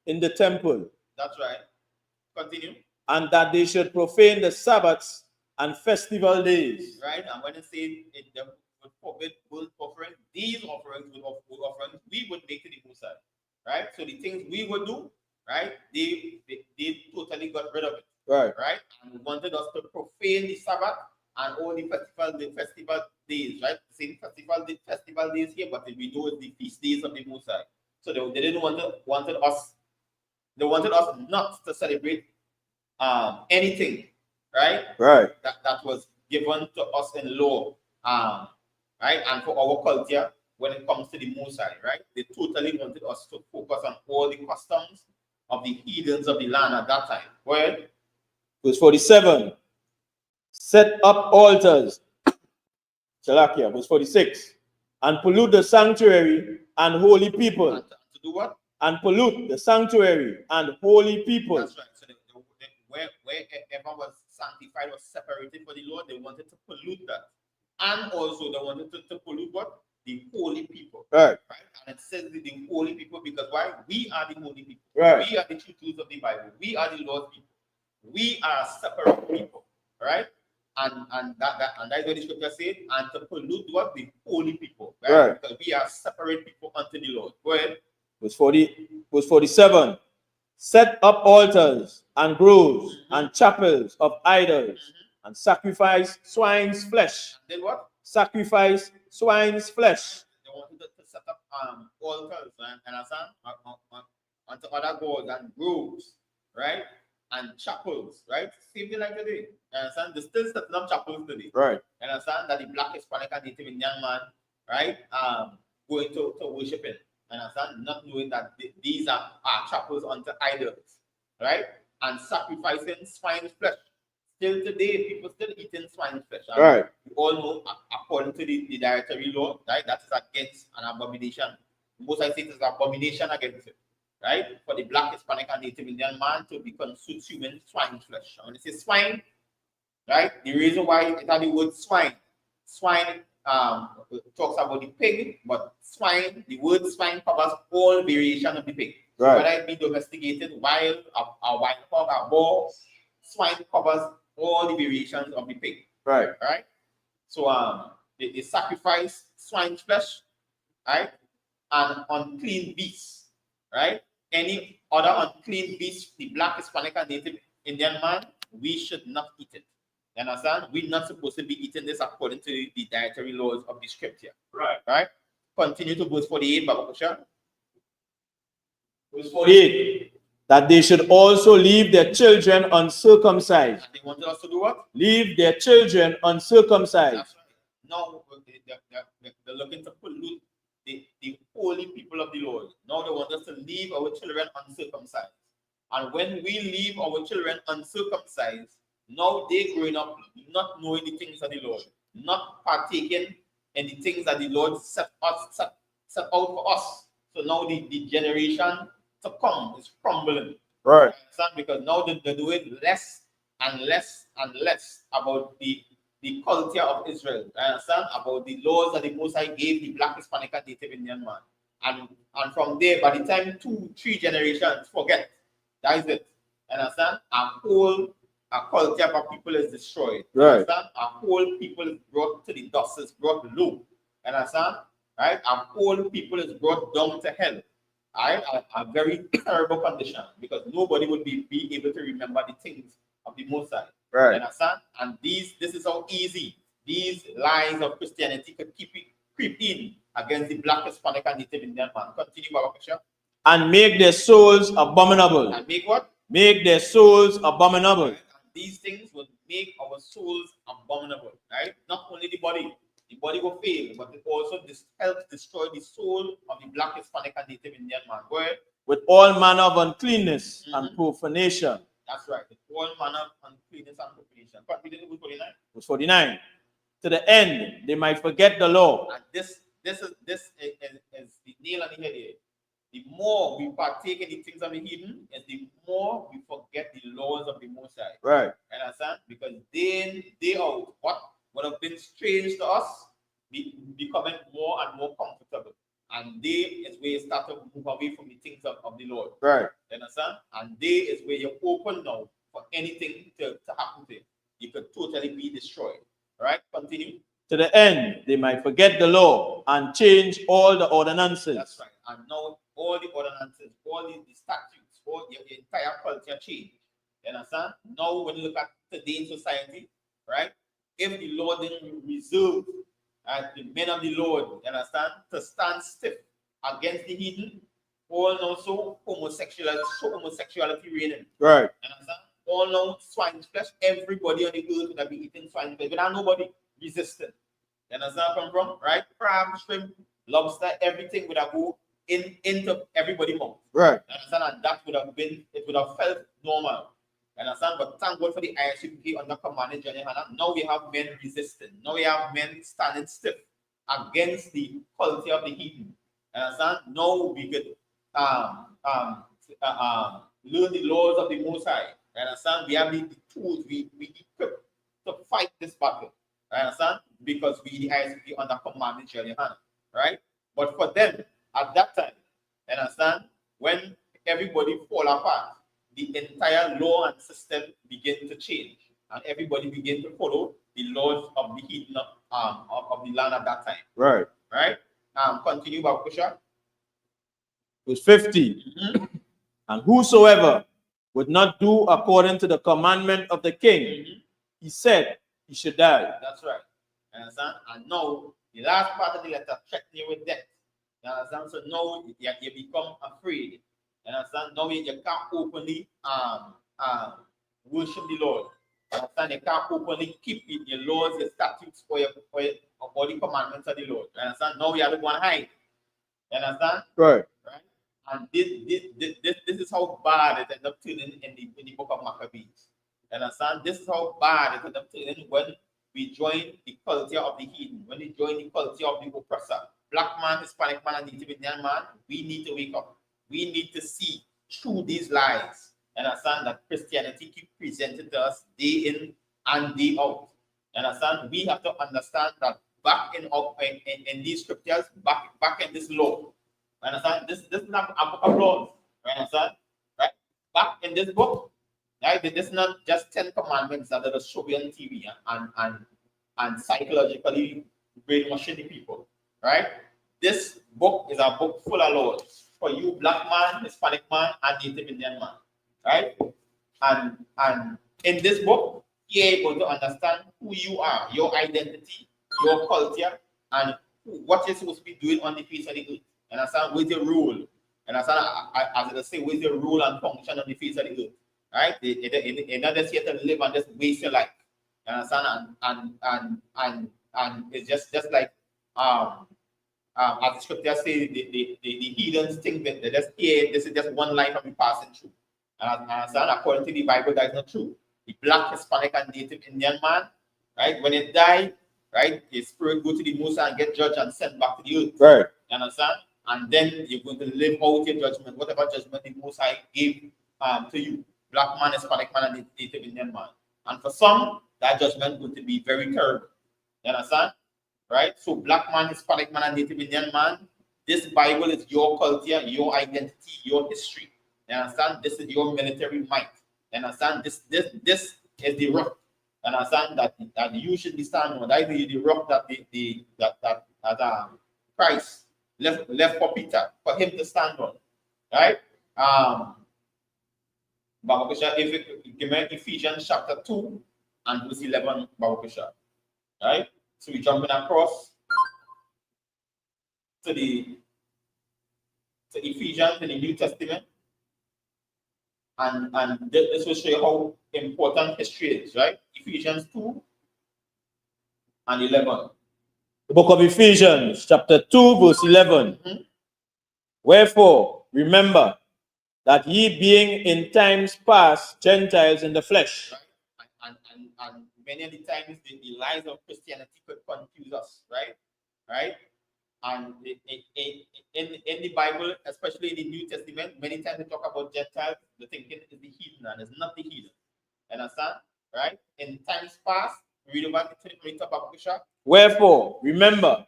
[SPEAKER 6] in the temple.
[SPEAKER 5] That's right. Continue.
[SPEAKER 6] And that they should profane the Sabbaths and festival days.
[SPEAKER 5] Right, and when it says it would forbid burnt offerings, these offerings offerings we would make to the Most High. Right, so the things we would do, right, they totally got rid of it.
[SPEAKER 6] Right.
[SPEAKER 5] Right, and wanted us to profane the Sabbath and all the festival days, right? Same festival days here, but we know it's the feast days of the Most High. So they didn't wanted us not to celebrate anything, right?
[SPEAKER 6] Right.
[SPEAKER 5] That was given to us in law, right? And for our culture, when it comes to the Most High, right? They totally wanted us to focus on all the customs of the heathens of the land at that time. Well,
[SPEAKER 6] verse 47. Set up altars. Shalakia, verse 46. And pollute the sanctuary and holy people.
[SPEAKER 5] And to do what?
[SPEAKER 6] And pollute the sanctuary and holy people.
[SPEAKER 5] That's right. So wherever was sanctified or separated for the Lord, they wanted to pollute that. And also they wanted to pollute what? The holy people.
[SPEAKER 6] Right.
[SPEAKER 5] And it says the holy people because why? We are the holy people.
[SPEAKER 6] Right.
[SPEAKER 5] We are the true truths of the Bible. We are the Lord's people. We are separate people. Right? And that's what the scripture says, and to pollute what? The holy people. Right? Because we are separate people unto the Lord. Go ahead.
[SPEAKER 6] Verse 47. Set up altars and groves and chapels of idols and sacrifice swine's flesh.
[SPEAKER 5] And then what?
[SPEAKER 6] Sacrifice swine's flesh.
[SPEAKER 5] They wanted to set up altars and unto other gods and groves, right? And chapels, right? Same thing like today. You understand? They still setting up chapels today.
[SPEAKER 6] Right.
[SPEAKER 5] You understand that the Black, Hispanic, and Native Indian man, right, going to worship it. You understand? Not knowing that these are chapels unto idols, right? And sacrificing swine's flesh. Still today, people still eating swine's flesh.
[SPEAKER 6] Right.
[SPEAKER 5] We all know, according to the dietary law, right, that is against an abomination. Most I say it is an abomination against it. Right? For the Black, Hispanic, and Native Indian man to be consuming swine flesh. And when you say swine, right? The reason why it had the word swine. Swine talks about the pig, but swine, the word swine covers all variation of the pig.
[SPEAKER 6] Right.
[SPEAKER 5] Whether it be domesticated, wild, a wild hog, a boar, swine covers all the variations of the pig.
[SPEAKER 6] Right.
[SPEAKER 5] Right? So they sacrifice swine flesh, right? And unclean beasts, right? Any other unclean beast, the black, Hispanic, and Native Indian man, we should not eat it. You understand? We're not supposed to be eating this according to the dietary laws of the scripture.
[SPEAKER 6] Right.
[SPEAKER 5] Right? Continue to verse 48, Baba Kusha.
[SPEAKER 6] Verse 48. That they should also leave their children uncircumcised.
[SPEAKER 5] And they wanted us to do what?
[SPEAKER 6] Leave their children uncircumcised.
[SPEAKER 5] That's right. Now they're looking to pollute the holy people of the Lord. Now they want us to leave our children uncircumcised. And when we leave our children uncircumcised, now they growing up not knowing the things of the Lord, not partaking in the things that the Lord set out for us. So now the generation to come is crumbling.
[SPEAKER 6] Right.
[SPEAKER 5] Because now they're doing less and less and less about the culture of Israel. I understand about the laws that the Most High gave the black, Hispanic, and Native Indian man. And from there, by the time 2-3 generations forget, that is it. Understand? A culture of people is destroyed.
[SPEAKER 6] Right.
[SPEAKER 5] Understand? A whole people is brought to the dust, is brought low. Understand? Right? A whole people is brought down to hell. Right? A very terrible condition, because nobody would be able to remember the things of the Most High.
[SPEAKER 6] Right.
[SPEAKER 5] Understand? And this is how easy these lies of Christianity could creep in against the black, Hispanic, and Native Indian man. Continue, Baba Kusha.
[SPEAKER 6] And make their souls abominable.
[SPEAKER 5] And make what?
[SPEAKER 6] Make their souls abominable.
[SPEAKER 5] Right? And these things would make our souls abominable, right? Not only the body will fail, but it also helps destroy the soul of the black, Hispanic, and Native Indian man. Go ahead.
[SPEAKER 6] With all manner of uncleanness and profanation.
[SPEAKER 5] That's right. With all manner of uncleanness and profanation. Continue with 49.
[SPEAKER 6] Verse 49. To the end they might forget the law.
[SPEAKER 5] And this is the nail on the head here. The more we partake in the things of the hidden, and the more we forget the laws of the Most High.
[SPEAKER 6] Right.
[SPEAKER 5] Understand? Because day out, what would have been strange to us, becoming more and more comfortable. And day is where you start to move away from the things of the Lord.
[SPEAKER 6] Right.
[SPEAKER 5] Understand? And day is where you're open now for anything to happen to you. You could totally be destroyed. All right? Continue.
[SPEAKER 6] To the end they might forget the law and change all the ordinances.
[SPEAKER 5] That's right. And now all the ordinances, all the statutes, all your entire culture change. You understand? Now when you look at today in society, right? If the Lord didn't reserve the men of the Lord, you understand, to stand stiff against the heathen, all now so homosexuality reigning.
[SPEAKER 6] Right.
[SPEAKER 5] You understand? All now swine flesh, everybody on the earth would have been eating swine flesh without nobody resisting. You understand where I'm from? Right? Crab, shrimp, lobster, everything would have go into everybody's mouth.
[SPEAKER 6] Right.
[SPEAKER 5] You understand? And that would have felt normal. You understand? But thank God for the ISUPK under command of Johnny Hanna. Now we have men resisting. Now we have men standing stiff against the culture of the heathen. You understand? Now we could learn the laws of the Most High. You understand? We have the tools we equip to fight this battle. You understand? Because we the ISUPK under command of Johnny Hanna. Right? But for them, at that time, you understand? When everybody fall apart, the entire law and system begin to change, and everybody begin to follow the laws of the heathen of the land at that time.
[SPEAKER 6] Right.
[SPEAKER 5] Right? Continue, Baba Kusha.
[SPEAKER 6] Verse 50. And whosoever would not do according to the commandment of the king, he said he should die.
[SPEAKER 5] That's right. You understand? And now the last part of the letter threaten you with death. You understand? So now you become afraid. You understand? Now you can't openly worship the Lord. You understand? You can't openly keep your laws, your statutes, or the commandments of the Lord. You understand? Now you have to go and hide. You understand?
[SPEAKER 6] Right.
[SPEAKER 5] Right? And this is how bad it ends up turning in the book of Maccabees. You understand? This is how bad it ends up turning when we join the culture of the heathen, when we join the culture of the oppressor. Black man, Hispanic man, and Native Indian man, we need to wake up. We need to see through these lies and understand that Christianity keeps presenting to us day in and day out. You understand? We have to understand that back in these scriptures, back in this law. You understand? This is not a book of laws. You understand? Right? Back in this book, right? This is not just 10 commandments that are shown on TV and psychologically brainwashing the people. Right? This book is a book full of laws for you, black man, Hispanic man, and Native Indian man. Right? And in this book, you're able to understand who you are, your identity, your culture, and what you're supposed to be doing on the face of the earth. And understand where's your role. And understand, as I say, where's your role and function on the face of the earth. Right? You're not just here to live and just waste your life. You understand? And it's just like as the scripture says, the heathens think that they just here, this is just one life and we passing through. And according to the Bible, that is not true. The black, Hispanic, and Native Indian man, right? When it die, right, his spirit go to the Most High and get judged and sent back to the earth.
[SPEAKER 6] Right.
[SPEAKER 5] You understand? And then you're going to live out your judgment, whatever judgment the Most High gave to you, black man, Hispanic man, and Native Indian man. And for some, that judgment is going to be very terrible. You understand? Right? So black man, Hispanic man, and Native Indian man, this Bible is your culture, your identity, your history. You understand? This is your military might. You understand? This is the rock. You understand that you should be standing on. That is the rock that Christ left for Peter, for him to stand on. Right? Babakosha, if you give me Ephesians chapter 2 and verse 11, Babakosha. Right? So we're jumping across to Ephesians in the New Testament. And this will show you how important history is, right? Ephesians 2 and 11.
[SPEAKER 6] The book of Ephesians, chapter 2, verse 11. Wherefore, remember that ye being in times past Gentiles in the flesh.
[SPEAKER 5] Right? And many of the times the lies of Christianity could confuse us, right? Right? And in the Bible, especially in the New Testament, many times they talk about Gentiles, the thinking is the heathen, and it's not the heathen. Understand? Right? In times past, read about the
[SPEAKER 6] Wherefore, remember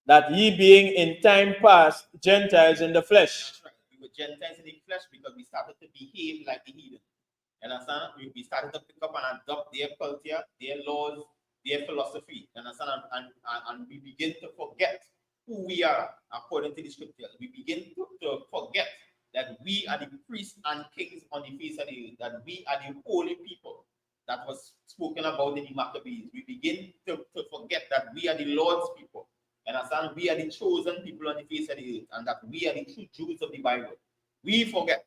[SPEAKER 6] that ye being in time past Gentiles in the flesh.
[SPEAKER 5] That's right. We were Gentiles in the flesh because we started to behave like the heathen. Understand? We started to pick up and adopt their culture, their laws, their philosophy. Understand? And we begin to forget who we are according to the scriptures. We begin to forget that we are the priests and kings on the face of the earth, that we are the holy people that was spoken about in the Maccabees. We begin to forget that we are the Lord's people. Understand? We are the chosen people on the face of the earth, and that we are the true Jews of the Bible. We forget.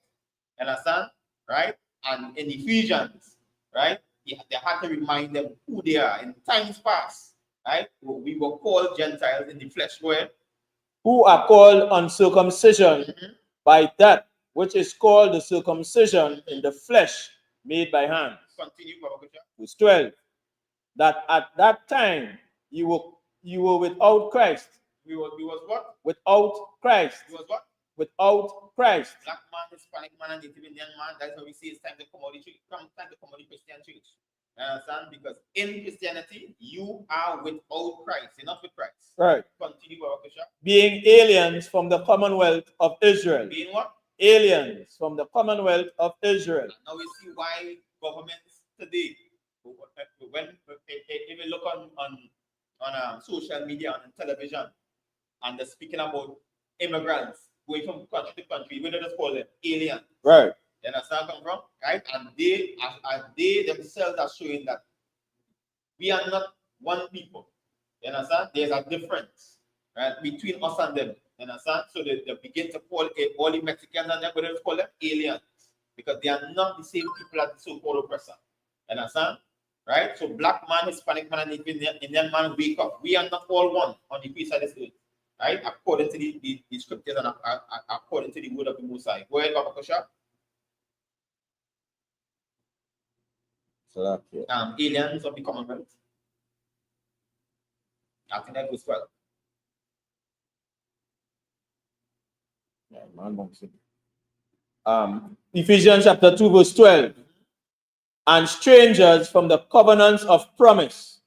[SPEAKER 5] Understand? Right? And in Ephesians, right, they had to remind them who they are in times past. Right? We were called Gentiles in the flesh, where
[SPEAKER 6] who are called uncircumcision by that which is called the circumcision in the flesh made by hands.
[SPEAKER 5] Continue,
[SPEAKER 6] verse 12. That at that time you were without Christ.
[SPEAKER 5] We was what?
[SPEAKER 6] Without Christ.
[SPEAKER 5] We was what?
[SPEAKER 6] Without Christ.
[SPEAKER 5] Black man, Hispanic man, and Native Indian man. That's how we say it's time to come out of the church. Time to come out of the Christian church. Understand? Because in Christianity, you are without Christ. You're not with Christ.
[SPEAKER 6] Right.
[SPEAKER 5] Continue, Babakosha.
[SPEAKER 6] Being aliens from the commonwealth of Israel.
[SPEAKER 5] Being what?
[SPEAKER 6] Aliens from the commonwealth of Israel.
[SPEAKER 5] And now we see why governments today, when if you look on social media, on television, and they're speaking about immigrants going from country to country, we don't just call them aliens.
[SPEAKER 6] Right.
[SPEAKER 5] You understand where I'm from? Right? And they themselves are showing that we are not one people. You understand? There's a difference, right, between us and them. You understand? So they begin to call all the Mexicans and them, but they call them aliens because they are not the same people as the so-called oppressor. You understand? Right? So black man, Hispanic man, and Indian man wake up. We are not all one on the face of this earth. Right? According to the scriptures and according to the word of the Most High. Go ahead, Papa Kosha. Aliens of the Commonwealth. I think that goes well.
[SPEAKER 6] Ephesians chapter 2, verse 12. and strangers from the covenants of promise,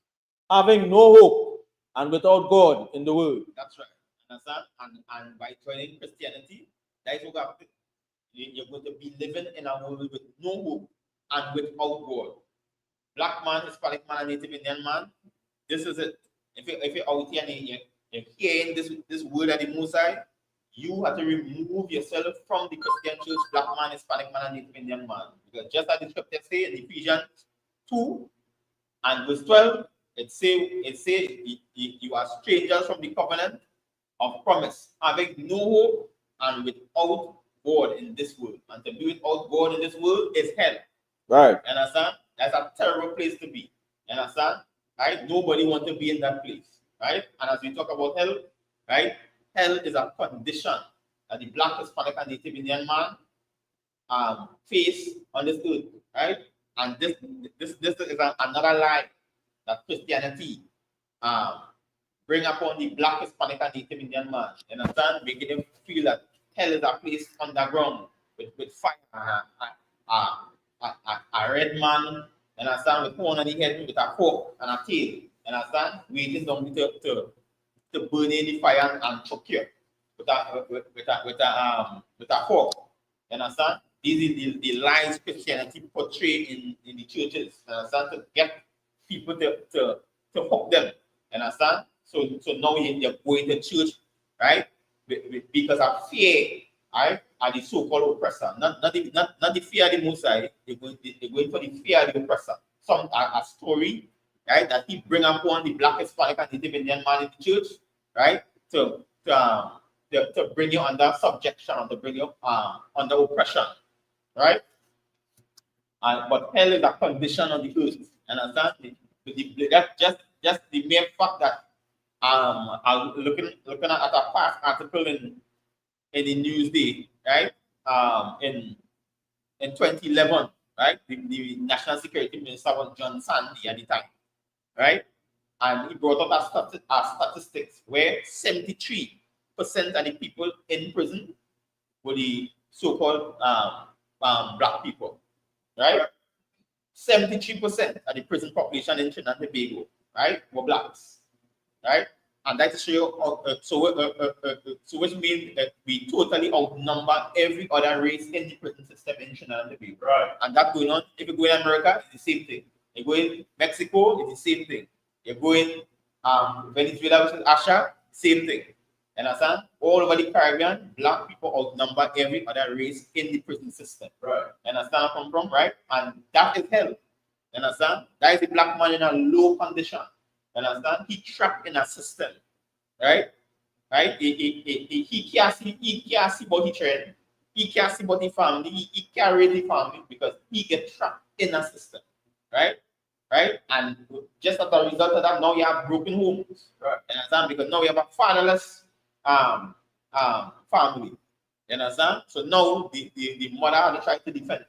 [SPEAKER 6] having no hope and without God in the world.
[SPEAKER 5] That's right. Understand? And by joining Christianity, that is what happened. You're going to be living in a world with no hope and without God. Black man, Hispanic man, and Native Indian man, this is it. If you're out here and you're hearing this word at the Most High, you have to remove yourself from the Christian church, black man, Hispanic man, and Native Indian man. Because just as the scripture say in Ephesians 2 and verse 12, it say you are strangers from the covenant of promise, having no hope and without God in this world. And to be without God in this world is hell.
[SPEAKER 6] Right.
[SPEAKER 5] You understand? That's a terrible place to be. You understand? Right? Nobody wants to be in that place. Right? And as we talk about hell, right? Hell is a condition that the black, Hispanic, and Native Indian man face on this earth. Right? And this is another lie that Christianity bring upon the black, Hispanic, and Native Indian man. You understand? Making them feel that hell is a place underground with fire. A red man, you understand, with horn on the head, with a fork and a tail, you understand, waiting down to burn in the fire and choke you with a fork. You understand? These are the lies Christianity portray in the churches. You understand? To get people to hook them. You understand? So now you're going to church, right? Because of fear, right? Are the so-called oppressor, not the fear of the Most High. They're going for the fear of the oppressor. Some a story, right, that he bring upon the black, Hispanic, and Native Indian man in the church, right, to bring you under subjection, or to bring you under oppression, right? But hell is a condition on the earth, and that's just the mere fact that I'm looking at a past article in the Newsday, right? In 2011, right? The National Security Minister was John Sandy at the time, right? And he brought up a statistics where 73% of the people in prison were the so-called black people, right? 73% of the prison population in Trinidad and Tobago, right, were blacks, right? And that is show you, so which means that we totally outnumber every other race in the prison system in Trinidad and Tobago.
[SPEAKER 6] Right.
[SPEAKER 5] And that going on. If you go in America, it's the same thing. You go in Mexico, it's the same thing. You go in Venezuela, which is Asha, same thing. You understand? All over the Caribbean, black people outnumber every other race in the prison system.
[SPEAKER 6] Right.
[SPEAKER 5] You understand where I come from, right? And that is hell. You understand? That is a black man in a low condition. You understand? He trapped in a system, right? Right? He can't see body trend. He can't see body family. He can't raise the family because he gets trapped in a system, right? Right? And just as a result of that, now you have broken homes. Right. You understand? Because now you have a fatherless family. You understand? So now the mother had to try to defend it.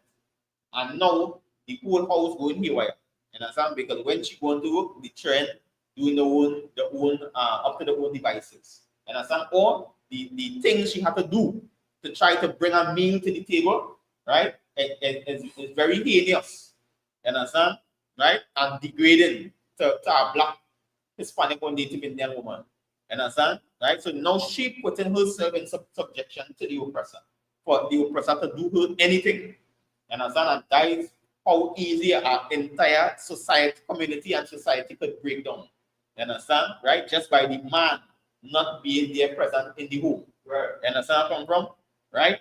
[SPEAKER 5] And now the whole house going haywire. You understand? Because when she going to work, the trend doing the own up to the own devices. You understand? Or the things she had to do to try to bring a meal to the table, right? It's very heinous. You understand? Right? And degrading to a black, Hispanic, or Native Indian woman. You understand? Right? So now she putting herself in subjection to the oppressor. For the oppressor to do her anything. You understand? And that is how easy our entire society, community, and society could break down. You understand? Right? Just by the man not being there present in the home. Right. You understand where I come from? Right?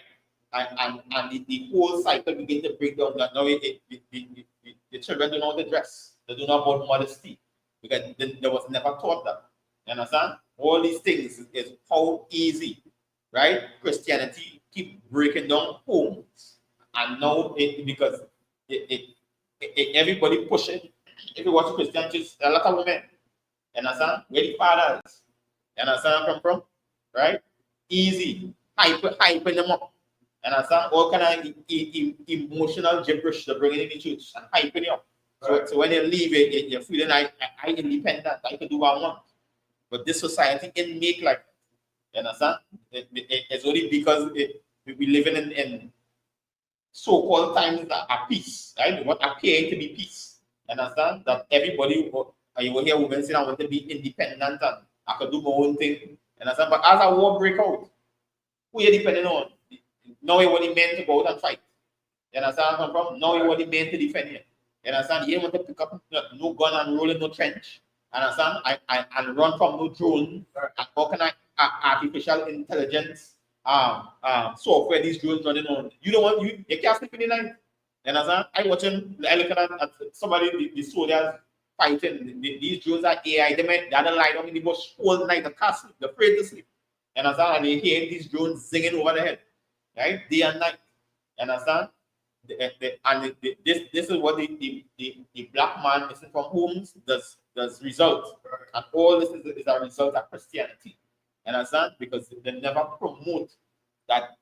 [SPEAKER 5] And the whole cycle begin to break down. That now the children don't know how to dress. They don't know about modesty. Because they was never taught that. You understand? All these things is how easy, right? Christianity keep breaking down homes. And now because everybody pushing. If you watch Christian church, a lot of women. You understand? Where the fathers. You understand where I come from? Right? Easy. Hyping them up. You understand? All kind of emotional gibberish they're bringing in the church and hyping you up. So when you leave it, you're feeling like I independent, I can do what I want. But this society didn't make like that. You understand? It's only because we living so-called times are peace, right? What appear to be peace. You understand? That everybody, you will hear women say, I want to be independent and I could do my own thing. You understand? But as a war break out, who you depending on? Now you want the men to go out and fight. You understand where I'm from? Now you want the men to defend you. You understand? You don't want to pick up no gun and roll in no trench. You understand? And run from no drone. And how can artificial intelligence software these drones running on? You don't want you can't sleep in the night. You understand? I looking at somebody, the soldiers fighting. These drones are AI. They don't lie down in the bush all night. They can't sleep. They're afraid to sleep. You understand? And they hear these drones zinging over the head, right? Day and night. You understand? This is what the black man missing from homes does result, and all this is a result of Christianity. You understand? Because they never promote that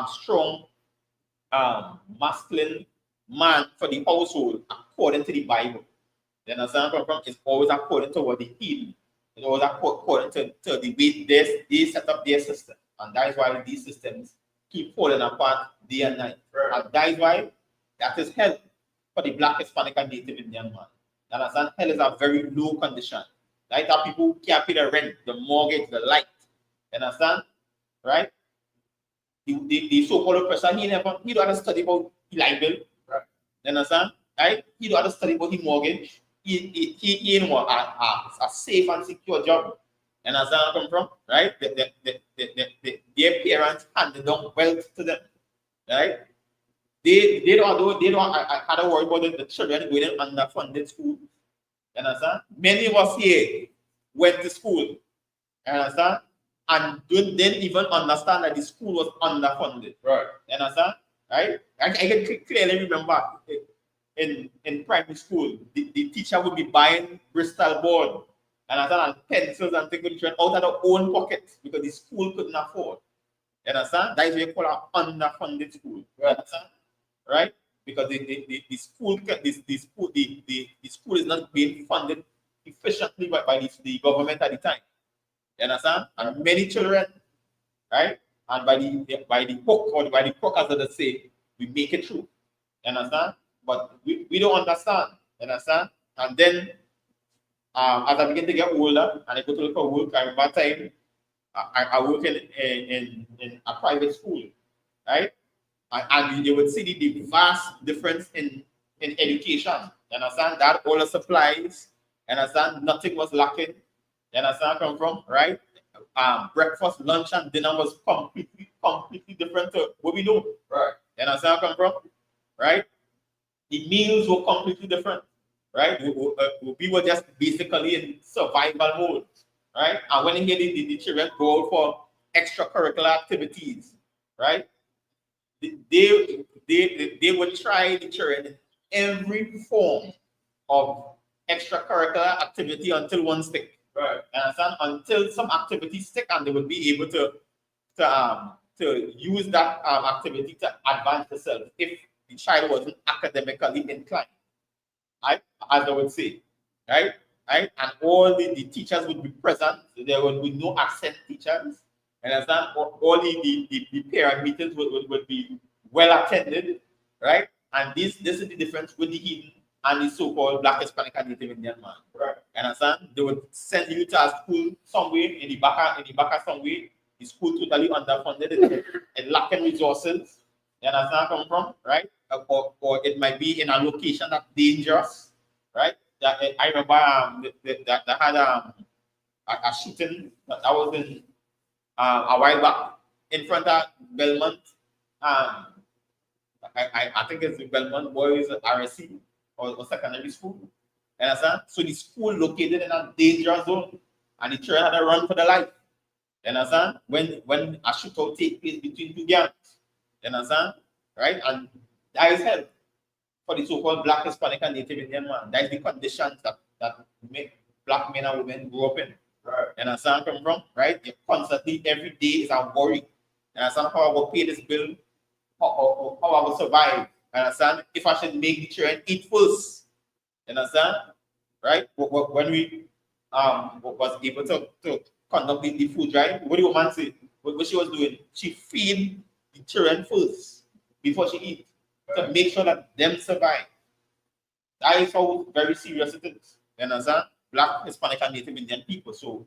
[SPEAKER 5] strong masculine man for the household according to the Bible. You understand? It's always according to what they heal. It's always according to the way they set up their system, and that is why these systems keep falling apart day and night. And that is why that is hell for the Black, Hispanic, and Native Indian man. You understand? Hell is a very low condition. Right? That people can't pay the rent, the mortgage, the light. You understand? Right? The so-called oppressor, he don't have to study about the light bill. Right. You understand? Right? He don't have to study about the mortgage. He want a safe and secure job. You understand where I come from? Right? Their parents handed down wealth to them. Right? They don't I had to worry about the children going in underfunded school. You understand? Many of us here went to school. You understand? And didn't even understand that the school was underfunded. Right. You understand? Right? I can clearly remember in primary school, the teacher would be buying Bristol board and pencils and things out of their own pockets because the school couldn't afford. You understand? That is what you call an underfunded school. You understand? Right? Because the school is not being funded efficiently by the government at the time. You understand? And many children, right? And by the hook or by the crook, as they say, we make it through. You understand? But we don't understand. You understand? And then as I begin to get older and I go to look for work, I remember time I work in a private school, right? And you would see the vast difference in education. You understand? That all the supplies, you understand? Nothing was lacking. You understand where I come from? Right? Breakfast, lunch, and dinner was completely different to what we know. Right. You understand where I come from? Right? The meals were completely different. Right? We were just basically in survival mode. Right? And when the children go out for extracurricular activities, right? They would try the children in every form of extracurricular activity until one stick. Right. Understand? Until some activities stick, and they would be able to use that activity to advance themselves if the child wasn't academically inclined. Right? As I would say. Right? Right? And all the teachers would be present. There would be no absent teachers. Understand? All the parent meetings would be well attended. Right? And this is the difference with the hidden and the so-called Black, Hispanic, and Native Indian man. Right. Understand? They would send you to a school somewhere in the back somewhere. The school totally underfunded and lacking resources. You understand where I come from? Right? Or it might be in a location that's dangerous. Right? I remember that had a shooting that was in a while back in front of Belmont. I think it's the Belmont Boys RSC or secondary school. You understand? So the school located in a danger zone, and the children had to run for their life. You understand? When a shootout takes place between two gangs. You understand? Right? And that is hell for the so-called Black, Hispanic, and Native Indian man. That is the conditions that make Black men and women grow up in. Right. You understand where I'm from? Right? You constantly, every day is a worry. You understand how I will pay this bill? How I will survive? You understand? If I should make the children eat first. You understand? Right? When we was able to conduct the food drive, what do you man say? What she was doing? She feed the children first. before she eat, to make sure that them survive. That is how very serious it is. You understand? Black, Hispanic, and Native Indian people. So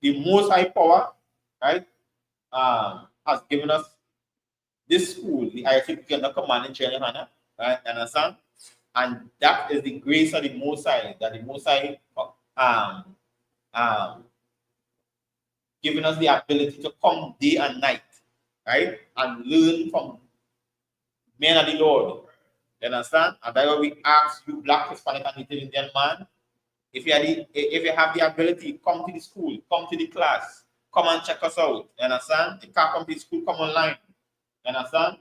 [SPEAKER 5] the most high power, right, has given us this school, the ISUPK under command in China, right? Understand? And that is the grace of the Most High, that the Most High giving us the ability to come day and night, right? And learn from men of the Lord. You understand? And that's why we ask you, Black, Hispanic, and Native Indian man, if you have the ability, come to the school, come to the class, come and check us out. You understand? If you can't come to the school, come online. You understand?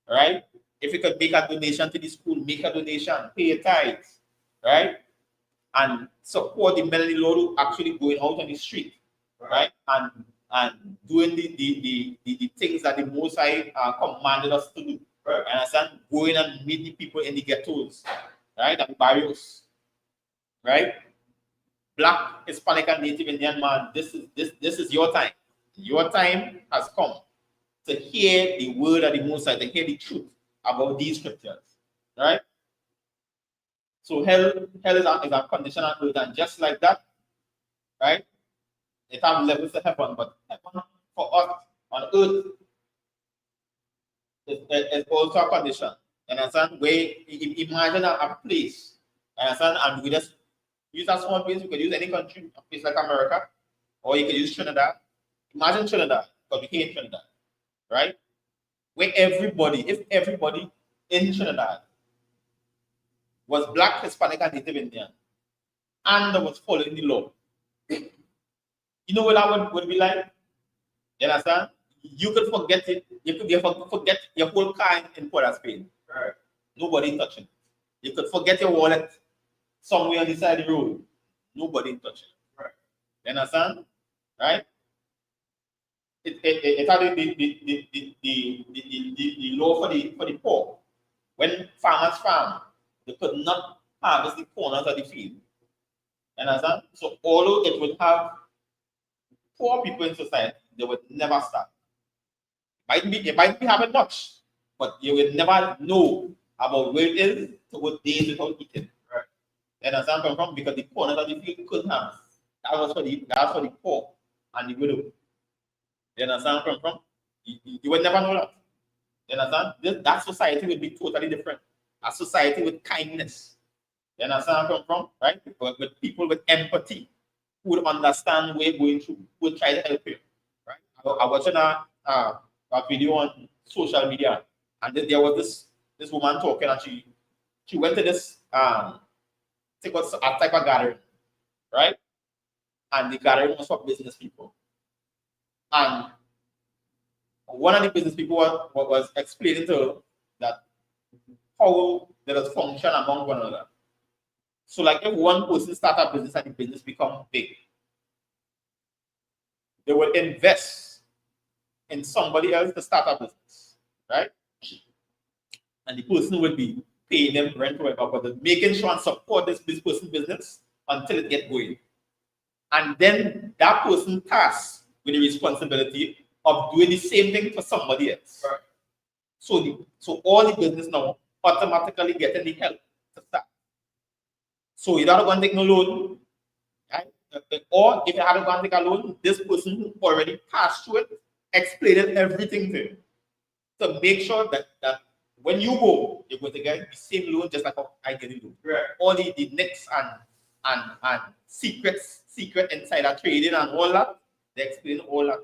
[SPEAKER 5] Right? If you could make a donation to the school, make a donation, pay your tithes, right? And support the men of the Lord who actually going out on the street, right? And doing the things that the Most High commanded us to do. Right. Understand? Going and meet the people in the ghettos, right? And the barrios, right? Black, Hispanic, and Native Indian man, this is your time. Your time has come to hear the word of the Most High, to hear the truth about these scriptures, right? So hell is a condition on earth, and just like that, right? It has levels to heaven, but heaven for us on earth is also a condition. You understand? Where imagine a place, you understand? And we just use a small place. You could use any country, a place like America, or you could use Trinidad. Imagine Trinidad, because we here in Trinidad, right? Where if everybody in Trinidad was Black, Hispanic, and Native Indian, and was following the law, you know what that would be like? You understand? You could forget it. You could forget your whole car in Port of Spain. Right. Nobody touching it. You could forget your wallet somewhere on the side of the road. Nobody touching it. Right. You understand? Right? It had the law for the poor. When farmers farm, they could not harvest the corners of the field. You understand? So although it would have poor people in society, they would never start. It might be having much, but you will never know about where it is to what days without eating. Right. You understand where I'm from? Because the corners of the field couldn't have. That was for the poor and the widow. You understand where I'm from? You will never know that. You understand? That society would be totally different. A society with kindness. You understand where I'm from? Right? With people with empathy who would understand what you're going through, who would try to help you. Right? I was watching a video on social media, and there was this woman talking, and she went to this I think it was a type of gathering, right? And the gathering was for business people. And one of the business people was explaining to her that how they just function among one another. So like if one person start a business and the business become big, they will invest in somebody else to start a business, right? And the person will be paying them rent or whatever, but making sure and support this person's business until it gets going. And then that person tasked with the responsibility of doing the same thing for somebody else. Right. So all the business now automatically getting the help to start. So you don't want to take no loan, right? Or if you haven't gone to take a loan, this person who already passed through it, explaining everything to you. To make sure that when you go, you're going to get the same loan just like I get it. Right. All the nicks and secret insider trading and all that, they explain all that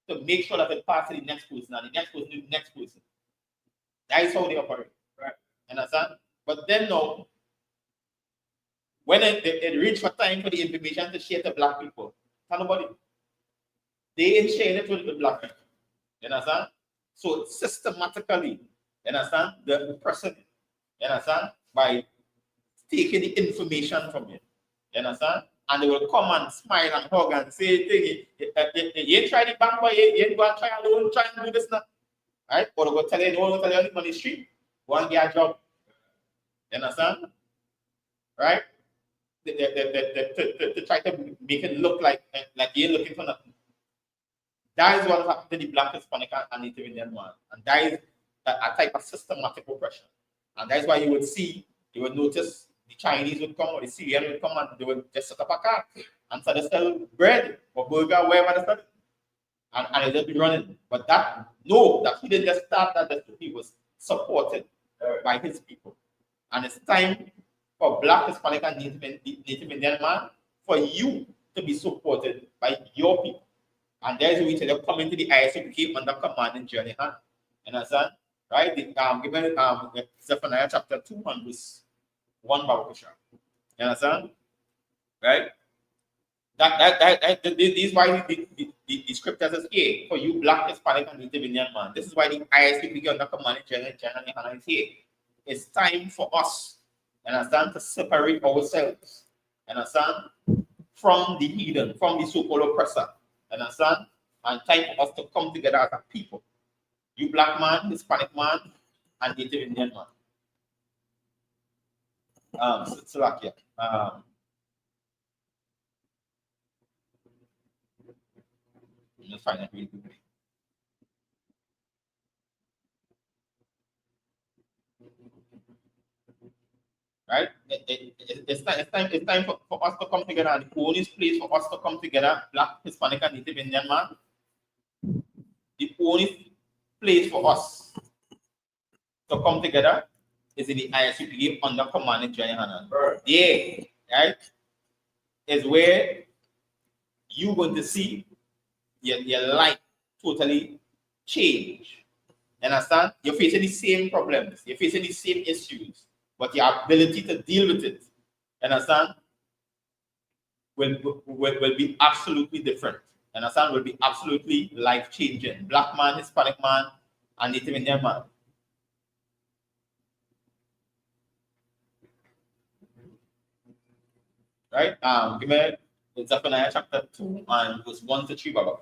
[SPEAKER 5] to make sure that it passes to the next person and the next person to the next person. That is how they operate. Right. Understand? But then now, when it reached for time for the information to share to Black people, tell nobody. They ain't sharing it with the Black people. You understand? So systematically, you understand, the person, you understand, by taking the information from you. You understand? And they will come and smile and hug and say, you ain't try the bank, but you ain't go and try a loan, try and do this now. Right? Or they will tell you, no one will tell you anything on the street, go and get a job. You understand? Right? To try to make it look like you're looking for nothing. That is what happened to the Black, Hispanic, and Native Indian man. And that is a type of systematic oppression. And that's why you would see, you would notice the Chinese would come or the Syrian would come and they would just set up a car and start to sell bread or burger, wherever they started. And they'll be running. But that he didn't just start that, he was supported by his people. And it's time for Black, Hispanic, and Native Indian man for you to be supported by your people. And there's a way to come into the ISUPK under command in Journey Hand. You understand? Right? Given Zephaniah chapter 2 and verse 1 Baruch. You understand? Right? This is why the scripture says here for you Black, Hispanic, and Native Indian man. This is why the ISUPK under command in Journey Hand is here. It's time for us, you understand, to separate ourselves, you understand, from the heathen, from the so-called oppressor. Understand? And time for us to come together as a people. You Black man, Hispanic man, and Native Indian man. Slovakia. Let's find it really quickly. Right? It's time for us to come together. And the only place for us to come together, Black, Hispanic, and Native Indian man, the only place for us to come together is in the ISUPK under command in Journey Hand. Yeah, right? Is where you're going to see your life totally change. You understand? You're facing the same problems, you're facing the same issues, but your ability to deal with it, you understand, will be absolutely different. You understand? Will be absolutely life-changing. Black man, Hispanic man, and Native Indian man. Right? Give me Zephaniah chapter 2 and verse 1 to 3, Baba.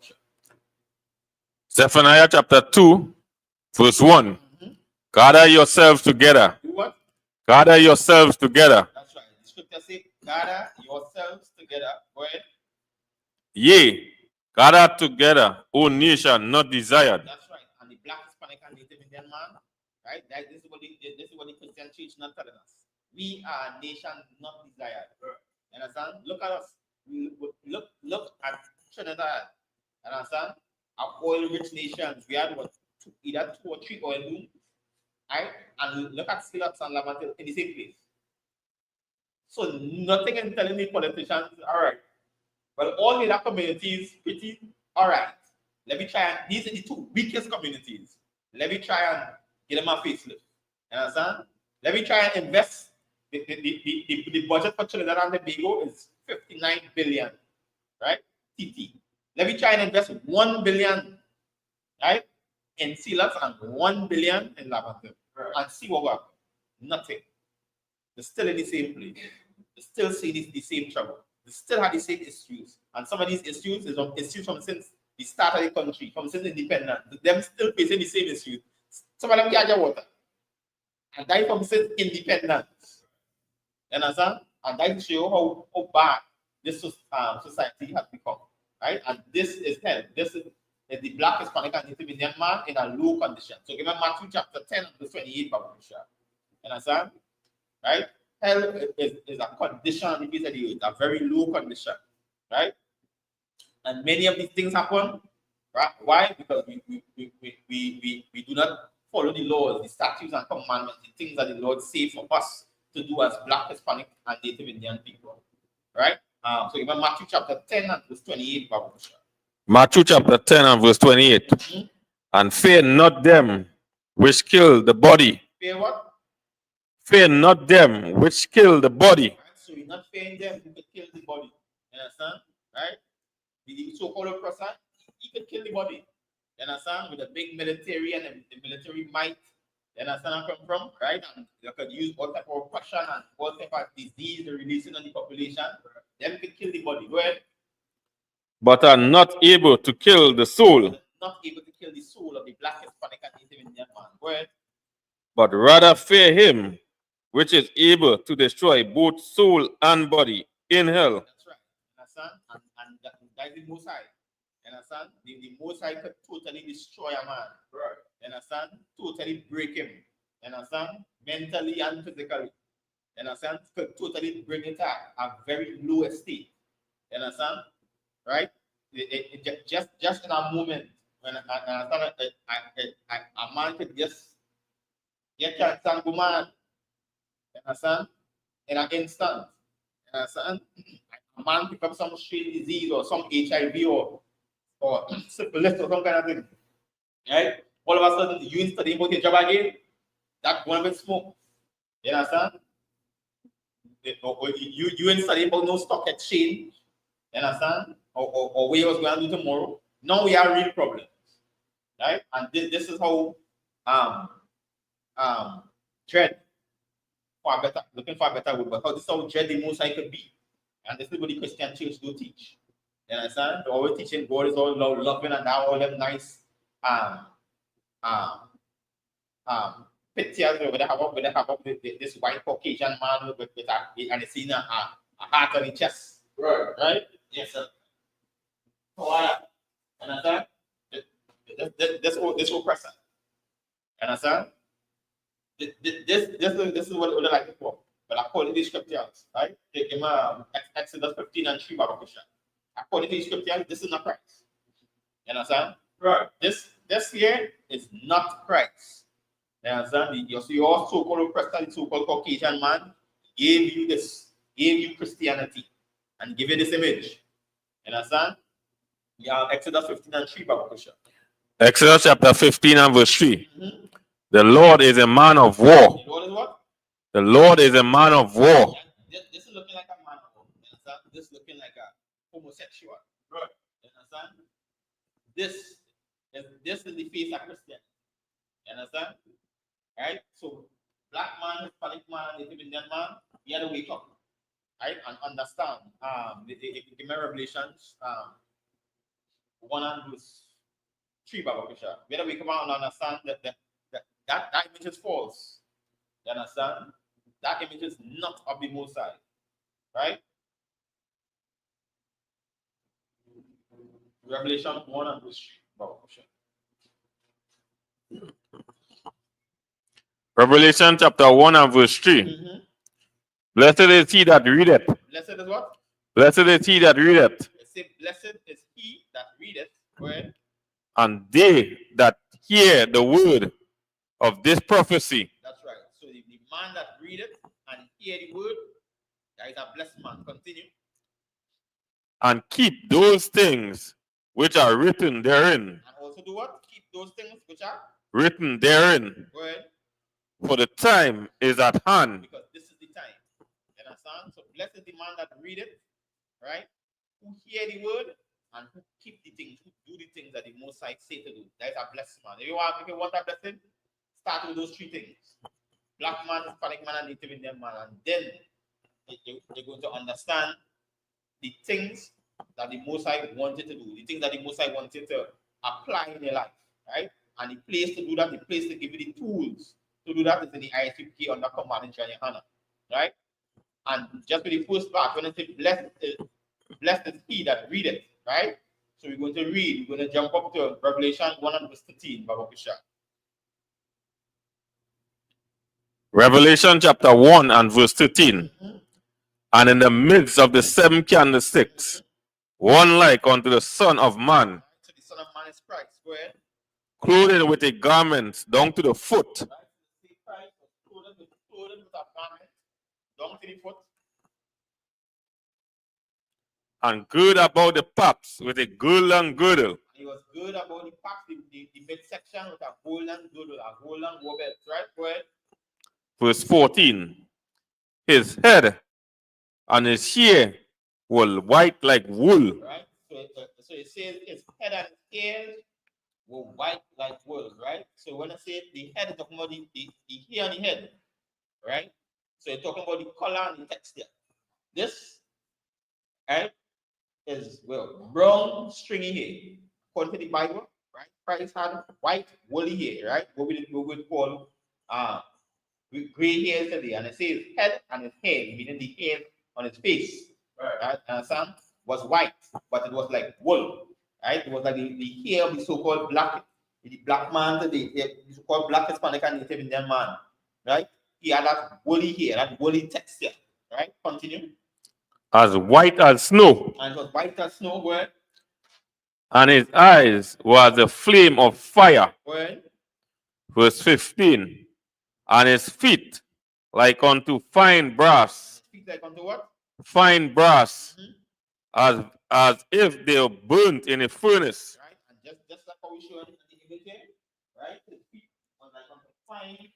[SPEAKER 7] Zephaniah chapter 2, verse 1. Gather yourselves together.
[SPEAKER 5] Do what?
[SPEAKER 7] Gather yourselves together.
[SPEAKER 5] That's right. The scripture says, gather yourselves together. Go ahead.
[SPEAKER 7] Yea, gather together, O nation not desired.
[SPEAKER 5] That's right. And the Black, Hispanic, and Native Indian man, right? This is what the Christian church not telling us. We are a nation not desired. You understand? Look at us. Look at Trinidad. You understand? Our oil-rich nations. We had either 2 or 3 oil booms, right? And look at Silots and Lavatil in the same place. So nothing in telling the politicians, all right. Well, all the other communities, pretty all right. Let me try and these are the 2 weakest communities. Let me try and get them a facelift. You understand? Let me try and invest. The budget for Trinidad and Tobago is 59 billion, right? TT. Let me try and invest 1 billion, right, in Silots and 1 billion in Lavatil, and see what happens. Nothing. They're still in the same place. They still see the same trouble. They still have the same issues. And some of these issues is issues from since the start of the country, from since independence. Them still facing the same issues. Some of them can't get water. And that from since independence. You understand? And that shows you how bad this society has become. Right? And this is hell. This is the Black, Hispanic, and Native Indian man in a low condition. So give me Matthew chapter 10 verse 28, Babu. You understand? Right? Hell is a condition on the face of the earth, a very low condition. Right? And many of these things happen. Right? Why? Because we do not follow the laws, the statutes and commandments, the things that the Lord saved for us to do as Black, Hispanic, and Native Indian people. Right? So even Matthew chapter 10 and verse 28, Babu.
[SPEAKER 7] Matthew chapter 10 and verse 28. And fear not them which kill the body.
[SPEAKER 5] Fear what?
[SPEAKER 7] Fear not them which kill the body.
[SPEAKER 5] Right? So you're not fearing them who could kill the body. You understand? Right? The so-called oppressor, he could kill the body. You understand? With a big military and the military might. You understand where I come from? Right? And you could use all type of oppression and all type of disease releasing on the population. Them could kill the body. Go ahead.
[SPEAKER 7] But are not able to kill the soul.
[SPEAKER 5] Not able to kill the soul of the Black, Hispanic, and Native Indian man. Go ahead.
[SPEAKER 7] But rather fear him which is able to destroy both soul and body in hell.
[SPEAKER 5] That's right. You understand? And that is the Most High. You understand? understand? The Most High could totally destroy a man. Right. You understand? Totally break him. You understand? Mentally and physically. You understand? Could totally bring it to a very low state. You understand? Right? Just in a moment when a man could just get cancer and go mad. You understand? In an instant. You understand? A man pick up some strange disease or some HIV or syphilis or some kind of thing. Right? All of a sudden, you studying about your job again, that one will smoke. You understand? You ain't studying about no stock exchange. You understand? Or what you was going to do tomorrow. Now we have real problems. Right? And this is how dread for a better, looking for a better word, but how this is how dread the Most High could be. And this is what the Christian church do teach. You understand? They're always teaching God is all loving and all them nice pictures where they have up this white Caucasian man with and it's in a heart on his chest. Right? Yes, sir. So understand? This whole person. Understand? This is what I like to call. But according to the scriptures, right? Take him Exodus 15 and 3 Bible question. According to the scriptures, this is not Christ. You understand? Right. This here is not Christ. You understand? Your so-called oppressor, so-called Caucasian man gave you this, gave you Christianity, and give you this image. You understand? Yeah, Exodus 15 and 3 Bible question.
[SPEAKER 7] Exodus chapter 15 and verse 3. Mm-hmm. The Lord is a man of war.
[SPEAKER 5] The Lord is what?
[SPEAKER 7] The Lord is a man of war.
[SPEAKER 5] Yeah, this is looking like a man of war. You understand? This is looking like a homosexual. Right. You understand? This is the face of Christian. You understand? Right? So black man, Hispanic man, Native Indian man, you have to wake up. Right? And understand. Give me Revelations 1 and verse 3 Bible picture. We have to wake up and understand that image is false. You understand? That image is not of the Most High. Right? Revelation 1 and verse 3 Bible picture.
[SPEAKER 7] Revelation chapter 1 and verse 3. Mm-hmm. Blessed is he that readeth.
[SPEAKER 5] Blessed is what?
[SPEAKER 7] Blessed is he that readeth.
[SPEAKER 5] Say, blessed is he that readeth. Where?
[SPEAKER 7] And they that hear the word of this prophecy.
[SPEAKER 5] That's right. So the man that readeth and hear the word, that is a blessed man. Continue.
[SPEAKER 7] And keep those things which are written therein.
[SPEAKER 5] And also do what? Keep those things which are
[SPEAKER 7] written therein.
[SPEAKER 5] Go ahead.
[SPEAKER 7] For the time is at hand.
[SPEAKER 5] Because this is the time. You understand? So blessed is the man that readeth, right? Who hear the word and who keep the things, who do the things that the Most High say to do. That is a blessed man. If you want a blessing, start with those three things. Black man, Hispanic man, and Native Indian man. And then you're going to understand the things that the Most High wanted to do, the things that the Most High wanted to apply in your life, right? And the place to do that, the place to give you the tools to do that is in the ISUPK under command in Hannah, right? And just for the first part, when I say blessed is he that readeth, right? So we're going to read, we're going to jump up to Revelation 1 and verse 13, Baba Kisha.
[SPEAKER 7] Revelation chapter 1 and verse 13. Mm-hmm. And in the midst of the 7 candlesticks, one like unto the Son of Man.
[SPEAKER 5] So the Son of Man is Christ. Go ahead.
[SPEAKER 7] Clothed with a garment down to the foot.
[SPEAKER 5] Right. Christ was clothed with a garment down to the foot.
[SPEAKER 7] And girded about the paps with a golden girdle.
[SPEAKER 5] He was girded about the paps, the midsection with a golden girdle, a golden belt. Right? Go ahead.
[SPEAKER 7] Verse 14. His head and his hair were white like wool.
[SPEAKER 5] Right? So it says his head and his ears were white like wool, right? So when I say the head, is talking about the hair on the head, right? So you're talking about the color and the texture. This, right, is, well, brown, stringy hair. According to the Bible, right? Christ had white, woolly hair, right? What we would call gray hair today. And it says head and his hair, meaning the hair on his face, right? And some was white, but it was like wool. right? It was like the hair of the so-called black man today, the so-called black Hispanic and Native Indian man, right? He had that woolly hair, that woolly texture, right? Continue.
[SPEAKER 7] as white as snow,
[SPEAKER 5] And it was white as snow, where?
[SPEAKER 7] and his eyes was a flame of fire.
[SPEAKER 5] Where?
[SPEAKER 7] Verse 15. And his feet like unto fine brass.
[SPEAKER 5] Feet like unto what?
[SPEAKER 7] Fine brass, as if they were burnt in a furnace.
[SPEAKER 5] Right? And just like how we show in the image here, right? His feet was like unto fine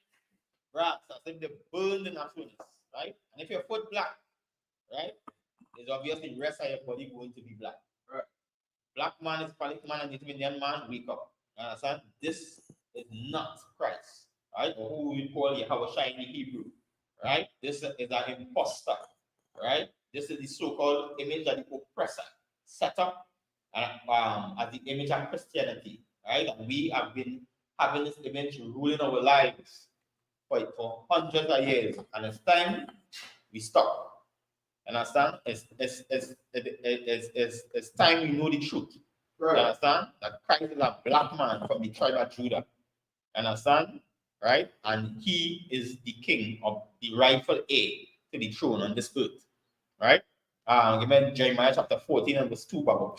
[SPEAKER 5] brass, as if they burned in a furnace, right? And if your foot black, right, it's obviously the rest of your body going to be black. Right. Black man, Hispanic man, and Native Indian man, wake up. You understand? This is not Christ, right? Or who we call Yahweh Shiny Hebrew, right? This is an imposter, right? This is the so-called image that the oppressor set up as the image of Christianity, right? And we have been having this image ruling our lives for hundreds of years, and it's time we stop. Understand? It's time we know the truth. Right. Understand? That Christ is a black man from the tribe of Judah. Understand? Right? And he is the king of the rightful heir to the throne on this earth. Right? Give me Jeremiah chapter 14 and verse 2, Baba.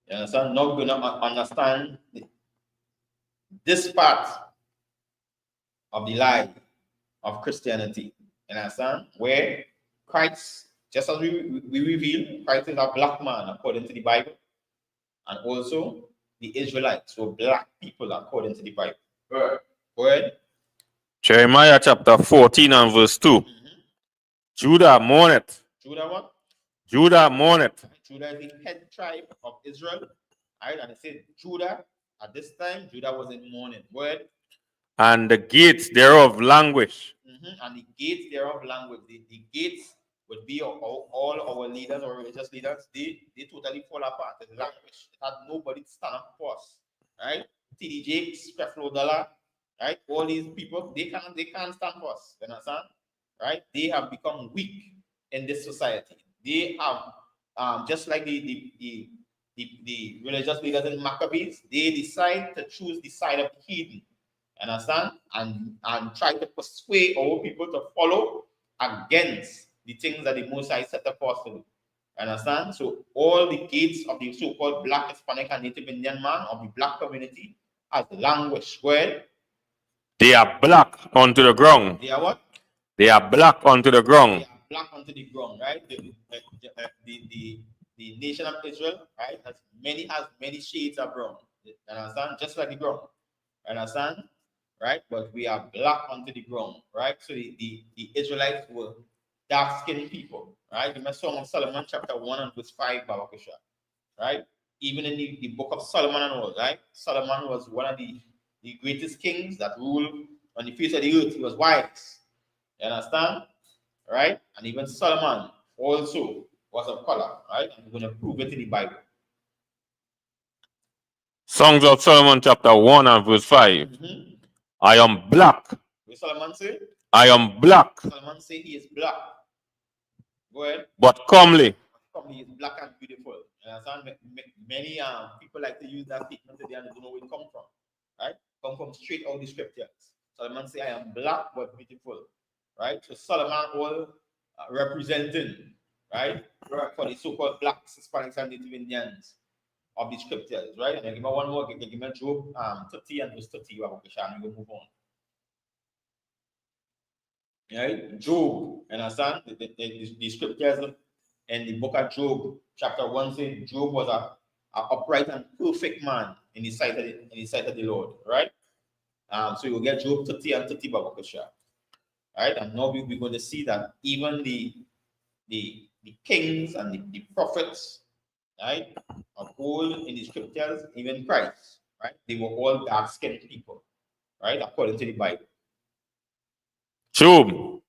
[SPEAKER 5] You understand? Now we're going to understand this part of the lie of Christianity. You understand? Where Christ, just as we reveal, Christ is a black man according to the Bible, and also the Israelites were black people according to the Bible. Right. Go ahead.
[SPEAKER 7] Jeremiah chapter 14 and verse 2. Judah mourneth.
[SPEAKER 5] Judah what?
[SPEAKER 7] Judah mourneth.
[SPEAKER 5] Judah is the head tribe of Israel. Right? And it said Judah, at this time, Judah was in mourning. Go ahead.
[SPEAKER 7] And the gates thereof languish.
[SPEAKER 5] And the gates thereof language. The gates would be all our leaders or religious leaders. They totally fall apart. The language. It had nobody to stand up for us. Right? TD Jakes, Creflo Dollar, right? All these people, they can't stand for us. You understand? Right? They have become weak in this society. They have just like the religious leaders in Maccabees, they decide to choose the side of the heathen. Understand? And try to persuade our people to follow against the things that the Most High set up for us to do. Understand? So all the gates of the so-called black, Hispanic, and Native Indian man of the black community has languished. Well,
[SPEAKER 7] they are black onto the ground.
[SPEAKER 5] They are what?
[SPEAKER 7] They are black onto the ground.
[SPEAKER 5] They are black onto the ground, right? The nation of Israel, right, has many shades of brown. You understand? Just like the ground. Understand? Right? But we are black onto the ground, right? So the Israelites were dark-skinned people, right? Remember Song of Solomon, chapter 1 and verse 5, Babakisha, right? Even in the book of Solomon and all, right? Solomon was one of the greatest kings that ruled on the face of the earth. He was wise. You understand? Right? And even Solomon also was of color, right? And we're going to prove it in the Bible.
[SPEAKER 7] Songs of Solomon, chapter 1 and verse 5. I am black.
[SPEAKER 5] What Solomon say?
[SPEAKER 7] I am black.
[SPEAKER 5] Solomon say he is black. Go ahead.
[SPEAKER 7] But comely.
[SPEAKER 5] Comely is black and beautiful. You understand? Many people like to use that statement today and they don't know where it comes from. Right? Come from straight out the scriptures. Solomon say, I am black but beautiful. Right? So Solomon all representing, right, for the so-called blacks, Hispanics, and Native Indians of the scriptures, right? And then give me one more, give me Job 30 and verse 30, and we'll move on. Right? Job, understand? The scriptures in the book of Job, chapter 1 says Job was a upright and perfect man in the sight of the Lord, right? So you'll get Job 30 and 30, right? And now we're going to see that even the kings and the prophets, right, of old in the scriptures, even Christ, right? They were all dark-skinned people, right? According to the Bible.
[SPEAKER 7] Job,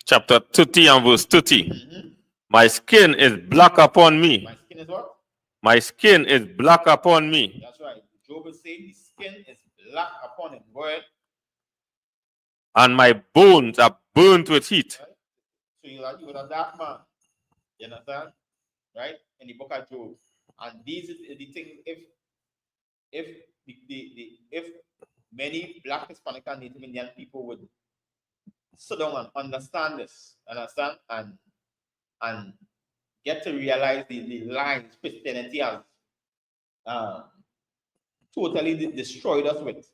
[SPEAKER 7] chapter 30 and verse 30. My skin is black upon me.
[SPEAKER 5] My skin is what?
[SPEAKER 7] My skin is black upon me.
[SPEAKER 5] That's right. Job is saying his skin is black upon him. Go ahead.
[SPEAKER 7] And my bones are burnt with heat.
[SPEAKER 5] Right? So was a dark man. You understand? Right? In the book of Job. And these is the thing, if many Black, Hispanic, and Native Indian people would sit down and understand this, and get to realize the lies Christianity has totally destroyed us with.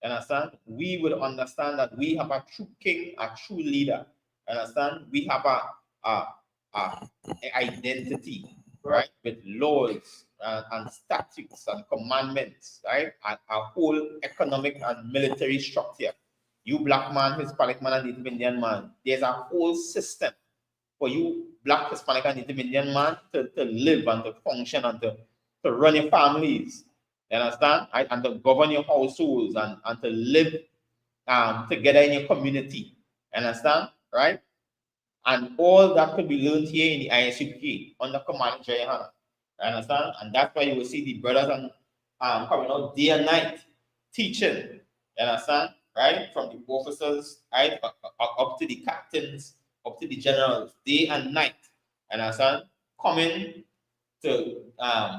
[SPEAKER 5] Understand? We would understand that we have a true king, a true leader. Understand? We have a identity, right? With laws and statutes and commandments, right? And a whole economic and military structure. You Black man, Hispanic man, and Native Indian man, there's a whole system for you Black, Hispanic, and Native Indian man to live and to function and to run your families. You understand? Right? And to govern your households and to live together in your community. You understand? Right? And all that could be learned here in the ISUPK under command of Jayahana. You understand? And that's why you will see the brothers and coming out day and night teaching. You understand? Right? From the officers, right? Up to the captains, up to the generals, day and night. You understand? Coming to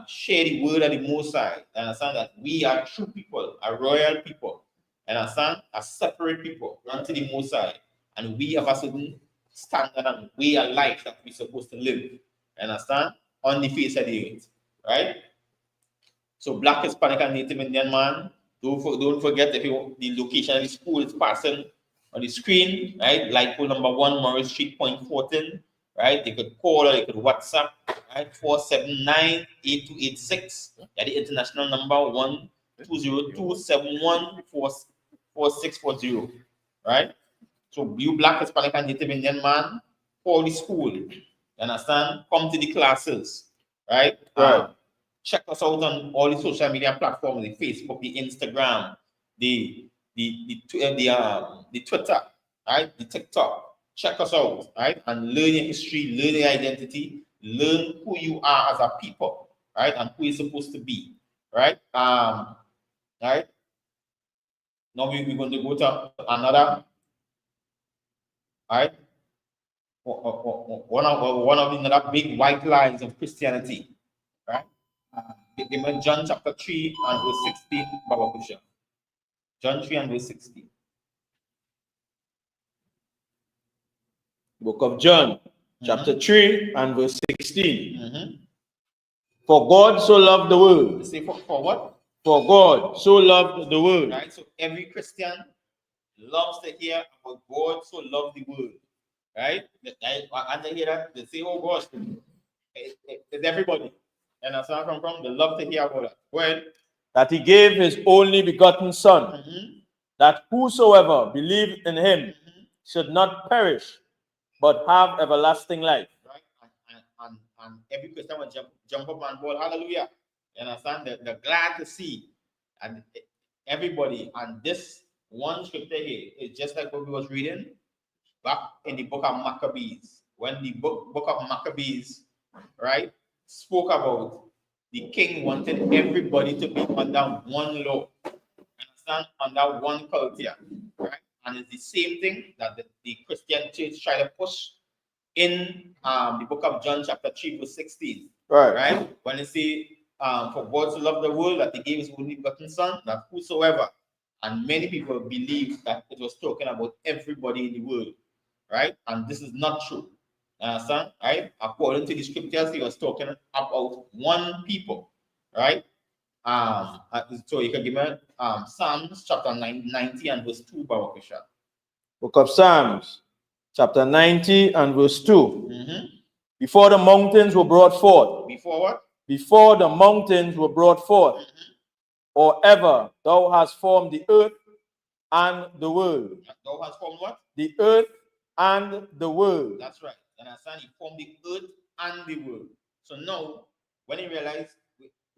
[SPEAKER 5] share the word of the Most High. You understand that we are true people, a royal people. You understand? A separate people unto the Most High. And we have a certain standard and way of life that we're supposed to live. You understand? On the face of the earth. Right? So Black, Hispanic, and Native Indian man, don't forget if the location of the school is passing on the screen, right? Like pool number 1, Morris Street, Point 14, right? They could call or they could WhatsApp, right? 479-8286. Yeah, the international number 1-202-71-4640, right? So you Black, Hispanic, and Native Indian man, call the school. You understand? Come to the classes, right?
[SPEAKER 6] Right.
[SPEAKER 5] Check us out on all the social media platforms: the Facebook, the Instagram, the Twitter, right? The TikTok. Check us out, right? And learn your history, learn your identity, learn who you are as a people, right? And who you're supposed to be, right? Right. Now we're going to go to another, right? One of the another big white lies of Christianity, right? John chapter 3 and verse 16, Baba Kusha. John 3 and verse 16.
[SPEAKER 6] Book of John, chapter 3 and verse 16. For God so loved the world.
[SPEAKER 5] Say for what?
[SPEAKER 6] For God so loved the world.
[SPEAKER 5] Right, so every Christian loves to hear about God so loved the world. Right? And they hear that, they say, oh gosh, it's everybody. And that's where I come from. They love to hear about that. Well,
[SPEAKER 6] That he gave his only begotten Son, that whosoever believed in him should not perish, but have everlasting life.
[SPEAKER 5] Right? And every Christian will jump up and ball, hallelujah. You understand? They're glad to see. And everybody, and this one scripture here is just like what we was reading back in the book of Maccabees. When the book of Maccabees, right, spoke about the king wanted everybody to be under one law, understand, under one culture, right? And it's the same thing that the Christian church try to push in the book of John chapter 3 verse 16, right? When they say, for God to love the world that he gave his only begotten Son, that whosoever, and many people believe that it was talking about everybody in the world, right? And this is not true. Understand? Right? According to the scriptures, he was talking about one people, right? So you can give me Psalms chapter 90 and verse 2, Barakasha.
[SPEAKER 6] Book of Psalms, chapter 90 and verse 2. Before the mountains were brought forth.
[SPEAKER 5] Before what?
[SPEAKER 6] Before the mountains were brought forth, or ever thou hast formed the earth and the world.
[SPEAKER 5] Thou hast formed what?
[SPEAKER 6] The earth and the world.
[SPEAKER 5] That's right. And understand, he formed the earth and the world. So now, when you realize,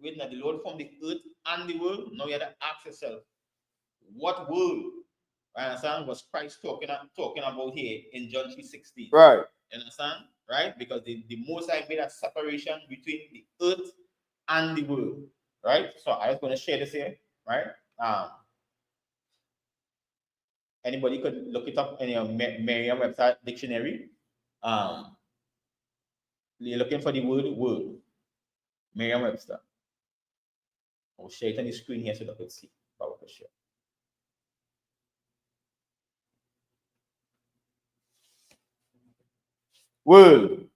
[SPEAKER 5] wait, that the Lord formed the earth and the world, now you have to ask yourself, what world, understand, was Christ talking about here in John 3:16?
[SPEAKER 6] Right.
[SPEAKER 5] You understand? Right? Because the Most High made a separation between the earth and the world. Right? So I was going to share this here. Right? Anybody could look it up in your Merriam website dictionary. You're looking for the word word. Merriam-Webster. I'll share it on the screen here so that you can see.
[SPEAKER 6] World.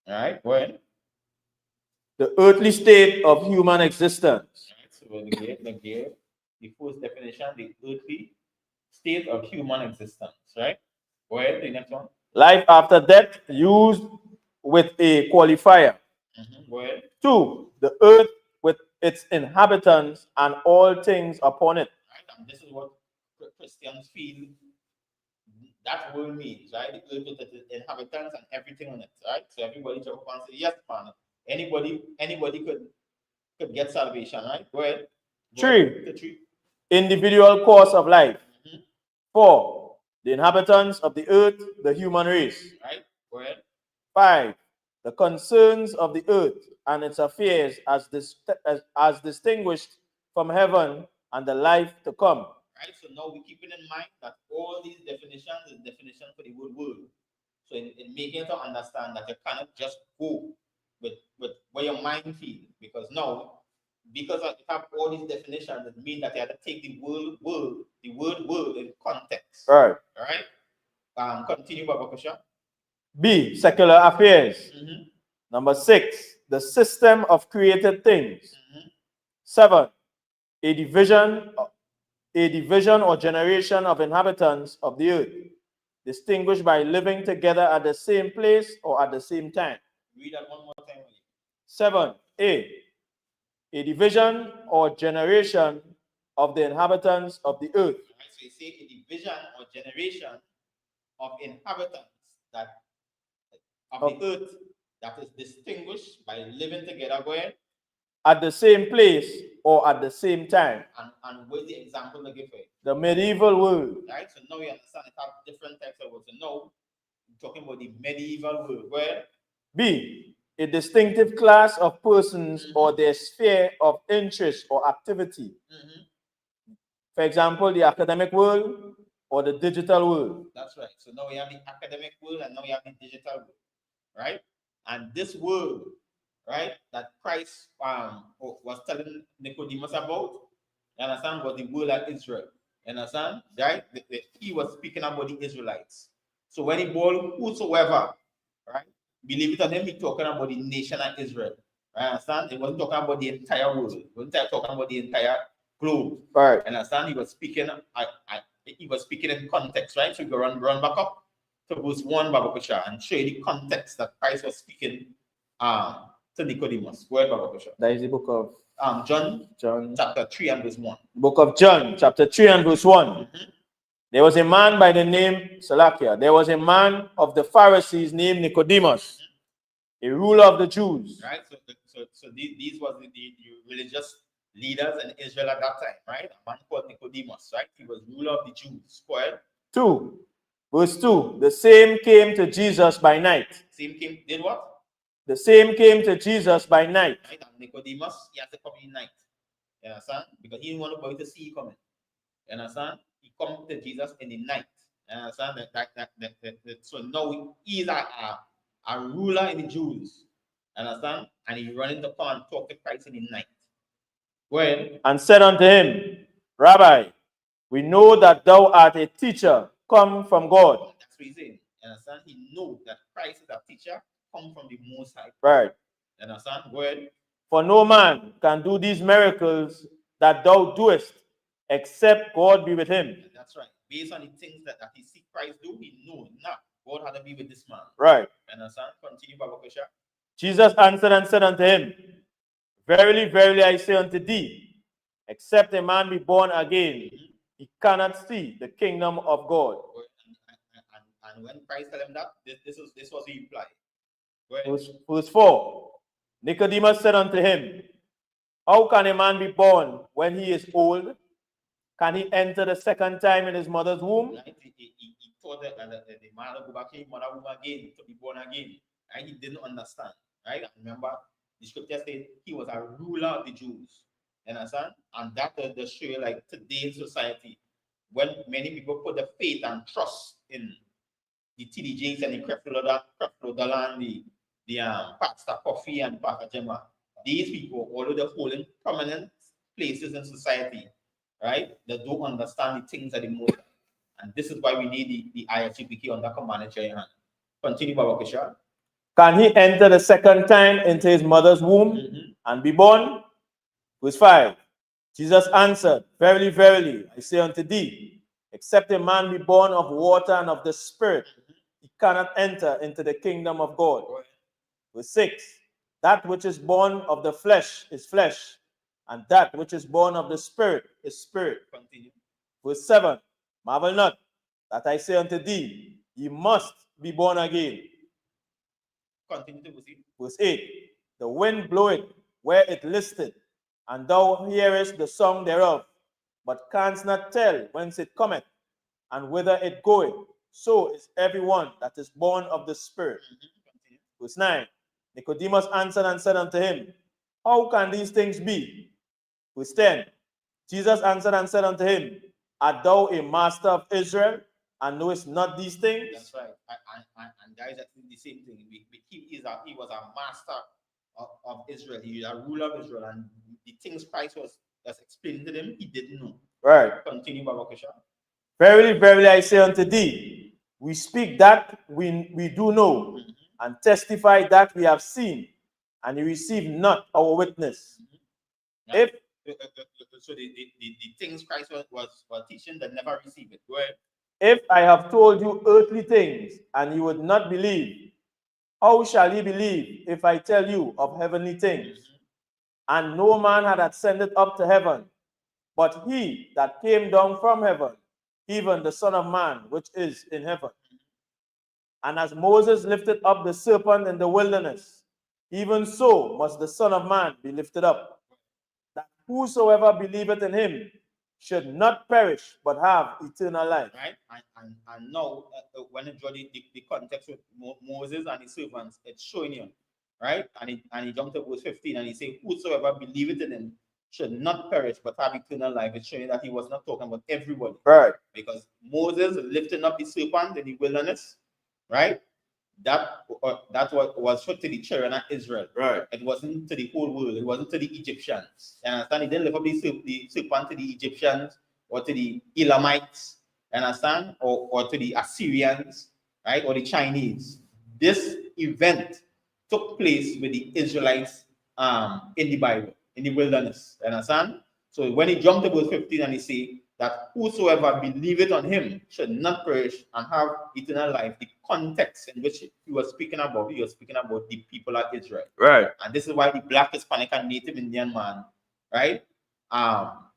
[SPEAKER 5] All right, go ahead.
[SPEAKER 6] The earthly state of human existence.
[SPEAKER 5] All right, so the first definition, the earthly state of human existence, right? Go ahead, the next one.
[SPEAKER 6] Life after death, used with a qualifier.
[SPEAKER 5] Go ahead.
[SPEAKER 6] 2. The earth with its inhabitants and all things upon it.
[SPEAKER 5] Right, and this is what Christians feel that word means, right? The earth with its inhabitants and everything on it, right? So everybody jump up and say, yes, man. Anybody could get salvation, right? Go ahead.
[SPEAKER 6] 3. Individual course of life. 4. The inhabitants of the earth, the human race.
[SPEAKER 5] Right. Go ahead.
[SPEAKER 6] 5. The concerns of the earth and its affairs as distinguished from heaven and the life to come.
[SPEAKER 5] Right. So now we're keeping in mind that all these definitions is definition for the word world. So in making it to understand that you cannot just go with what your mind feels, because now, because you have all these definitions, it means that you have to take the word world in context.
[SPEAKER 6] Right.
[SPEAKER 5] All right. Continue, Baba Kusha.
[SPEAKER 6] B. Secular affairs. Number 6. The system of created things. 7. A division or generation of inhabitants of the earth, distinguished by living together at the same place or at the same time.
[SPEAKER 5] Read that one more time.
[SPEAKER 6] 7. A division or generation of the inhabitants of the earth.
[SPEAKER 5] Right, so you say a division or generation of inhabitants of the earth that is distinguished by living together where?
[SPEAKER 6] At the same place or at the same time.
[SPEAKER 5] And what's the example to give it?
[SPEAKER 6] The medieval world.
[SPEAKER 5] Right, so now you understand it have different types of words. So now we're talking about the medieval world where?
[SPEAKER 6] B. A distinctive class of persons or their sphere of interest or activity. For example, the academic world or the digital world.
[SPEAKER 5] That's right. So now we have the academic world and now we have the digital world, right? And this world, right, that Christ was telling Nicodemus about, you understand, was the world of Israel. You understand, right? He was speaking about the Israelites. So when he called whosoever, right, believe it or not, he talking about the nation of Israel. Right? Understand? He wasn't talking about the entire world. He wasn't talking about the entire globe.
[SPEAKER 6] Right.
[SPEAKER 5] Understand? He was speaking. He was speaking in context, right? So you go run back up to verse 1, Baba Kusha, and show you the context that Christ was speaking to Nicodemus. Go ahead, Baba Kusha.
[SPEAKER 6] That is the book of
[SPEAKER 5] John chapter 3 and verse 1.
[SPEAKER 6] Book of John, chapter 3 and verse 1. There was a man by the name Salakia. There was a man of the Pharisees named Nicodemus, a ruler of the Jews.
[SPEAKER 5] Right. So these was the religious leaders in Israel at that time, right? A man called Nicodemus, right? He was ruler of the Jews. Go ahead.
[SPEAKER 6] 2. Verse 2. The same came to Jesus by night.
[SPEAKER 5] Did what?
[SPEAKER 6] The same came to Jesus by night.
[SPEAKER 5] Right? And Nicodemus, he has to come in night. You understand? Because he didn't want nobody to see you coming. You understand? He come to Jesus in the night. You understand? So now he is a ruler in the Jews. You understand? And he run into come and talk to Christ in the night. Go ahead.
[SPEAKER 6] And said unto him, Rabbi, we know that thou art a teacher come from God.
[SPEAKER 5] That's what he's saying. You understand? He knows that Christ is a teacher come from the Most High.
[SPEAKER 6] Right.
[SPEAKER 5] You understand? Go ahead.
[SPEAKER 6] For no man can do these miracles that thou doest, except God be with him.
[SPEAKER 5] That's right. Based on the things that he see Christ do, he know now God had to be with this man.
[SPEAKER 6] Right.
[SPEAKER 5] You understand? Continue, Baba Kusha.
[SPEAKER 6] Jesus answered and said unto him, Verily, verily, I say unto thee, except a man be born again, he cannot see the kingdom of God.
[SPEAKER 5] And when Christ told him that, this was the reply.
[SPEAKER 6] Verse 4. Nicodemus said unto him, How can a man be born when he is old? Can he enter the second time in his mother's womb?
[SPEAKER 5] Right? He thought that the man will go back to his mother womb again to be born again. Right? He didn't understand. Right? And remember, the scripture said he was a ruler of the Jews. You understand? And that does show you, like today's society, when many people put their faith and trust in TDJs and the Creflo and the Pastor Coffee and Pastor Gemma. These people, although they're holding prominent places in society, right? They don't understand the things that they most. And this is why we need the ISUPK under command and chair hand. Continue, Baba Kishore.
[SPEAKER 6] Can he enter the second time into his mother's womb and be born? Verse 5. Jesus answered, Verily, verily, I say unto thee, except a man be born of water and of the Spirit, he cannot enter into the kingdom of God. Verse 6. That which is born of the flesh is flesh, and that which is born of the Spirit is spirit.
[SPEAKER 5] Continue.
[SPEAKER 6] Verse 7. Marvel not that I say unto thee, ye must be born again.
[SPEAKER 5] Continue to proceed.
[SPEAKER 6] Verse 8. The wind bloweth where it listeth, and thou hearest the song thereof, but canst not tell whence it cometh, and whither it goeth. So is everyone that is born of the Spirit. Verse 9. Nicodemus answered and said unto him, How can these things be? Verse 10. Jesus answered and said unto him, Art thou a master of Israel, and knowest not these things?
[SPEAKER 5] That's right. And that is actually the same thing. He was a master of Israel. He was a ruler of Israel, and the things Christ was explaining to them, he didn't know.
[SPEAKER 6] Right.
[SPEAKER 5] Continue, Baba Kishore.
[SPEAKER 6] Verily, verily, I say unto thee, we speak that we do know, and testify that we have seen, and you receive not our witness.
[SPEAKER 5] If so, the things Christ was teaching that never received it. Go ahead.
[SPEAKER 6] If I have told you earthly things, and you would not believe, how shall ye believe if I tell you of heavenly things? And no man had ascended up to heaven, but he that came down from heaven, even the Son of Man, which is in heaven. And as Moses lifted up the serpent in the wilderness, even so must the Son of Man be lifted up, that whosoever believeth in him should not perish, but have eternal life.
[SPEAKER 5] Right? And now, when you draw the context with Moses and his servants, it's showing you, right? And he jumped to verse 15, and he said, Whosoever believeth in him should not perish, but have eternal life. It's showing that he was not talking about everybody.
[SPEAKER 6] Right.
[SPEAKER 5] Because Moses lifting up the serpent in the wilderness, right? That was for to the children of Israel.
[SPEAKER 6] Right.
[SPEAKER 5] It wasn't to the whole world. It wasn't to the Egyptians. You understand? He didn't lift up the serpent to the Egyptians or to the Elamites. You understand? Or to the Assyrians, right? Or the Chinese. This event took place with the Israelites in the Bible, in the wilderness. You understand? So when he jumped to verse 15 and he said that whosoever believeth on him should not perish and have eternal life, the context in which he was speaking about the people of Israel.
[SPEAKER 6] Right.
[SPEAKER 5] And this is why the Black, Hispanic, and Native Indian man, right,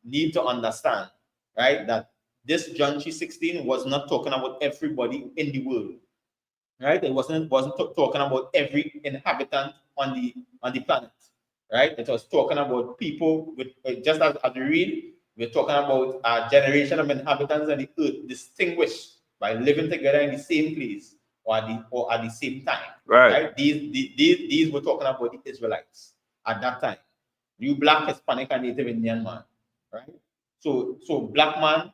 [SPEAKER 5] need to understand, right, that this John 3:16 was not talking about everybody in the world. Right? It wasn't talking about every inhabitant on the planet. Right? It was talking about people with just as we read, we're talking about a generation of inhabitants on the earth distinguished by living together in the same place or at the same time.
[SPEAKER 6] Right.
[SPEAKER 5] These were talking about the Israelites at that time. You Black, Hispanic, and Native Indian man. Right? So Black man,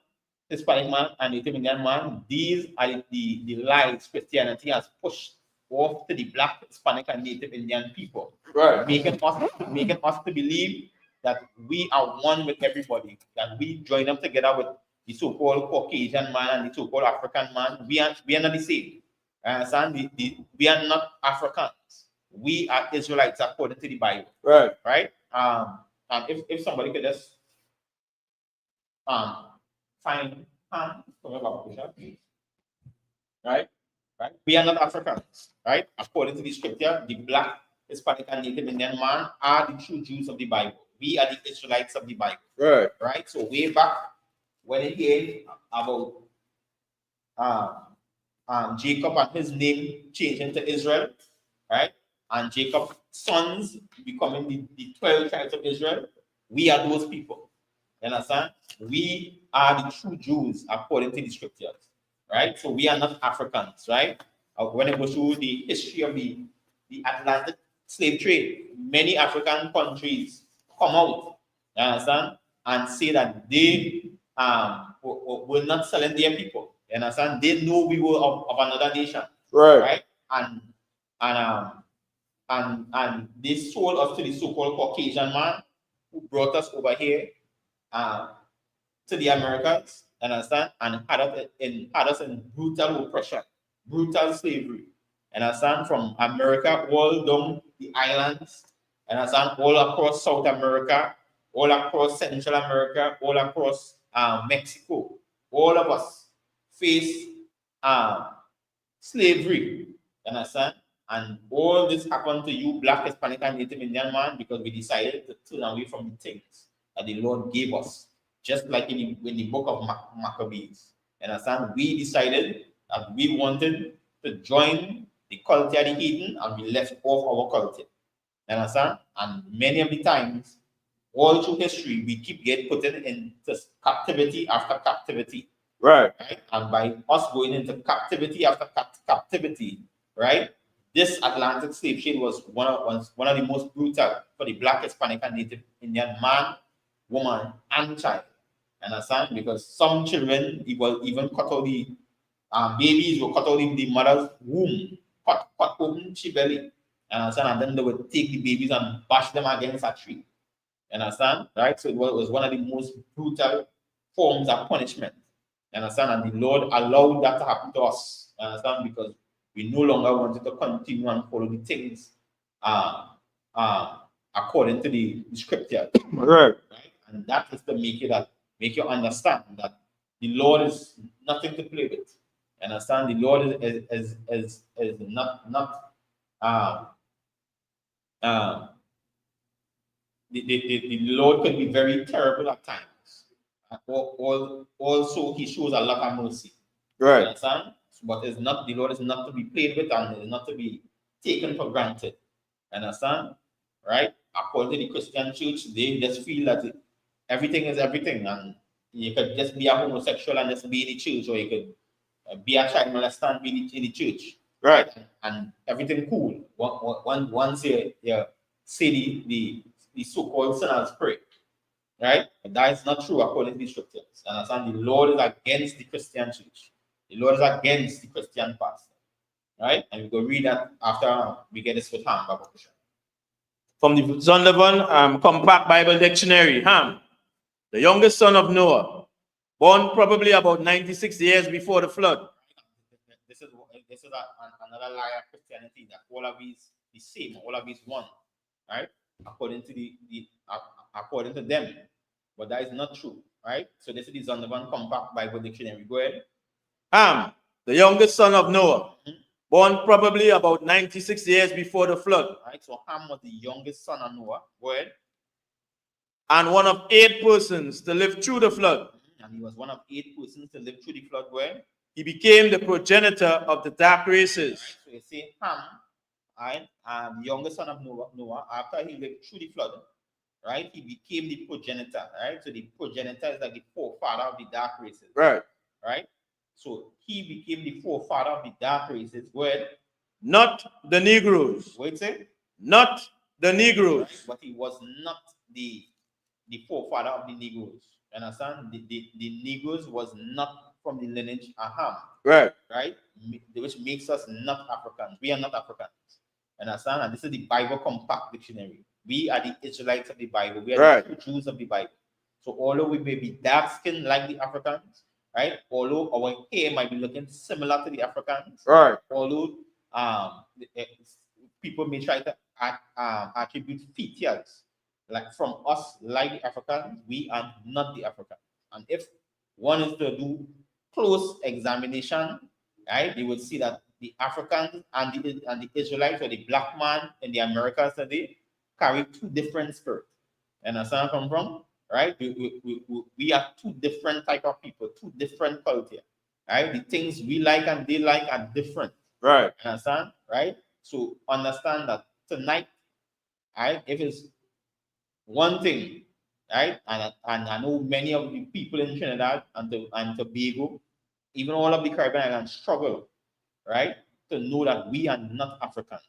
[SPEAKER 5] Hispanic man, and Native Indian man, these are the lies Christianity has pushed off to the Black, Hispanic, and Native Indian people.
[SPEAKER 6] Right.
[SPEAKER 5] Making us to believe that we are one with everybody, that we join them together with the so-called Caucasian man and the so-called African man. We are not the same. Understand? We are not Africans. We are Israelites according to the Bible.
[SPEAKER 6] Right.
[SPEAKER 5] Right? If somebody could just find right? We are not Africans, right? According to the scripture, the Black, Hispanic, and Native Indian man are the true Jews of the Bible. We are the Israelites of the Bible.
[SPEAKER 6] Right.
[SPEAKER 5] Right? So way back when it came about Jacob and his name changing to Israel, right? And Jacob's sons becoming the 12 tribes of Israel, we are those people. You understand? We are the true Jews according to the scriptures, right? So we are not Africans, right? When it goes through the history of the Atlantic slave trade, many African countries come out, you understand, and say that they were not selling their people, You understand? They know we were of another nation.
[SPEAKER 6] Right.
[SPEAKER 5] And they sold us to the so-called Caucasian man who brought us over here to the Americans, understand, and had us in brutal oppression, brutal slavery. And understand, from America all down the islands, and understand, all across South America, all across Central America, all across Mexico. All of us face slavery, understand? And all this happened to you, Black, Hispanic, and Native Indian man, because we decided to turn away from the things that the Lord gave us. Just like in the book of Maccabees. Understand? We decided that we wanted to join the culture of the heathen, and we left off our culture. Understand? And many of the times, all through history, we keep getting put into captivity after captivity.
[SPEAKER 6] Right.
[SPEAKER 5] And by us going into captivity after captivity, right? This Atlantic slave trade was one of the most brutal for the Black, Hispanic, and Native Indian man, woman, and child. Understand? Because some children even cut out the babies were cut out in the mother's womb, cut open she belly. Understand? And then they would take the babies and bash them against a tree. Understand? Right? So it was one of the most brutal forms of punishment. Understand? And the Lord allowed that to happen to us. Understand? Because we no longer wanted to continue and follow the things according to the scripture.
[SPEAKER 6] Right.
[SPEAKER 5] And that is to make you understand that the Lord is nothing to play with. Understand? The Lord is not the Lord can be very terrible at times. Also, He shows a lot of mercy.
[SPEAKER 6] Right.
[SPEAKER 5] Understand? But the Lord is not to be played with, and is not to be taken for granted. Understand? Right? According to the Christian church, they just feel that everything is everything, and you could just be a homosexual and just be in the church, or you could be a child molester and be in the church.
[SPEAKER 6] Right.
[SPEAKER 5] And everything cool. Once you say the so-called sinners pray. Right? But that is not true according to the scriptures. Understand? The Lord is against the Christian church. The Lord is against the Christian pastor. Right? And we go read that after we get this with Ham.
[SPEAKER 6] From the Zondervan Compact Bible Dictionary, Ham, the youngest son of Noah, born probably about 96 years before the flood.
[SPEAKER 5] This is another lie of Christianity, that all of these the same, all of these one, right? According to them, but that is not true, right? So this is the Zondervan Compact Bible Dictionary. Go ahead.
[SPEAKER 6] Ham, the youngest son of Noah, born probably about 96 years before the flood.
[SPEAKER 5] Right. So Ham was the youngest son of Noah. Go ahead.
[SPEAKER 6] And one of 8 persons to live through the flood.
[SPEAKER 5] And he was one of 8 persons to live through the flood. Go ahead.
[SPEAKER 6] He became the progenitor of the dark races.
[SPEAKER 5] Right. So you see Ham, right, the youngest son of Noah, after he lived through the flood, right, he became the progenitor, right? So the progenitor is like the forefather of the dark races.
[SPEAKER 6] Right.
[SPEAKER 5] Right? So he became the forefather of the dark races. Go ahead.
[SPEAKER 6] Not the Negroes.
[SPEAKER 5] What you say?
[SPEAKER 6] Not the Negroes.
[SPEAKER 5] Right? But he was not the forefather of the Negroes. Understand? The Negroes was not from the lineage of Ham.
[SPEAKER 6] Right.
[SPEAKER 5] Right? Which makes us not Africans. We are not Africans. Understand? And this is the Bible Compact Dictionary. We are the Israelites of the Bible. We are the Jews of the Bible. So although we may be dark skinned like the Africans, right? Although our hair might be looking similar to the Africans,
[SPEAKER 6] right?
[SPEAKER 5] Although people may try to attribute features like from us, like the Africans, we are not the Africans. And if one is to do close examination, right, they would see that the Africans and the Israelites, or the black man in the Americas today, carry 2 different spirits. And that's where I come from, right? We are 2 different type of people, 2 different culture, right? The things we like and they like are different,
[SPEAKER 6] right?
[SPEAKER 5] Understand, right? So understand that tonight, right? If it's one thing, right? And I know many of the people in Trinidad and Tobago, even all of the Caribbean islands, struggle, right, to know that we are not Africans.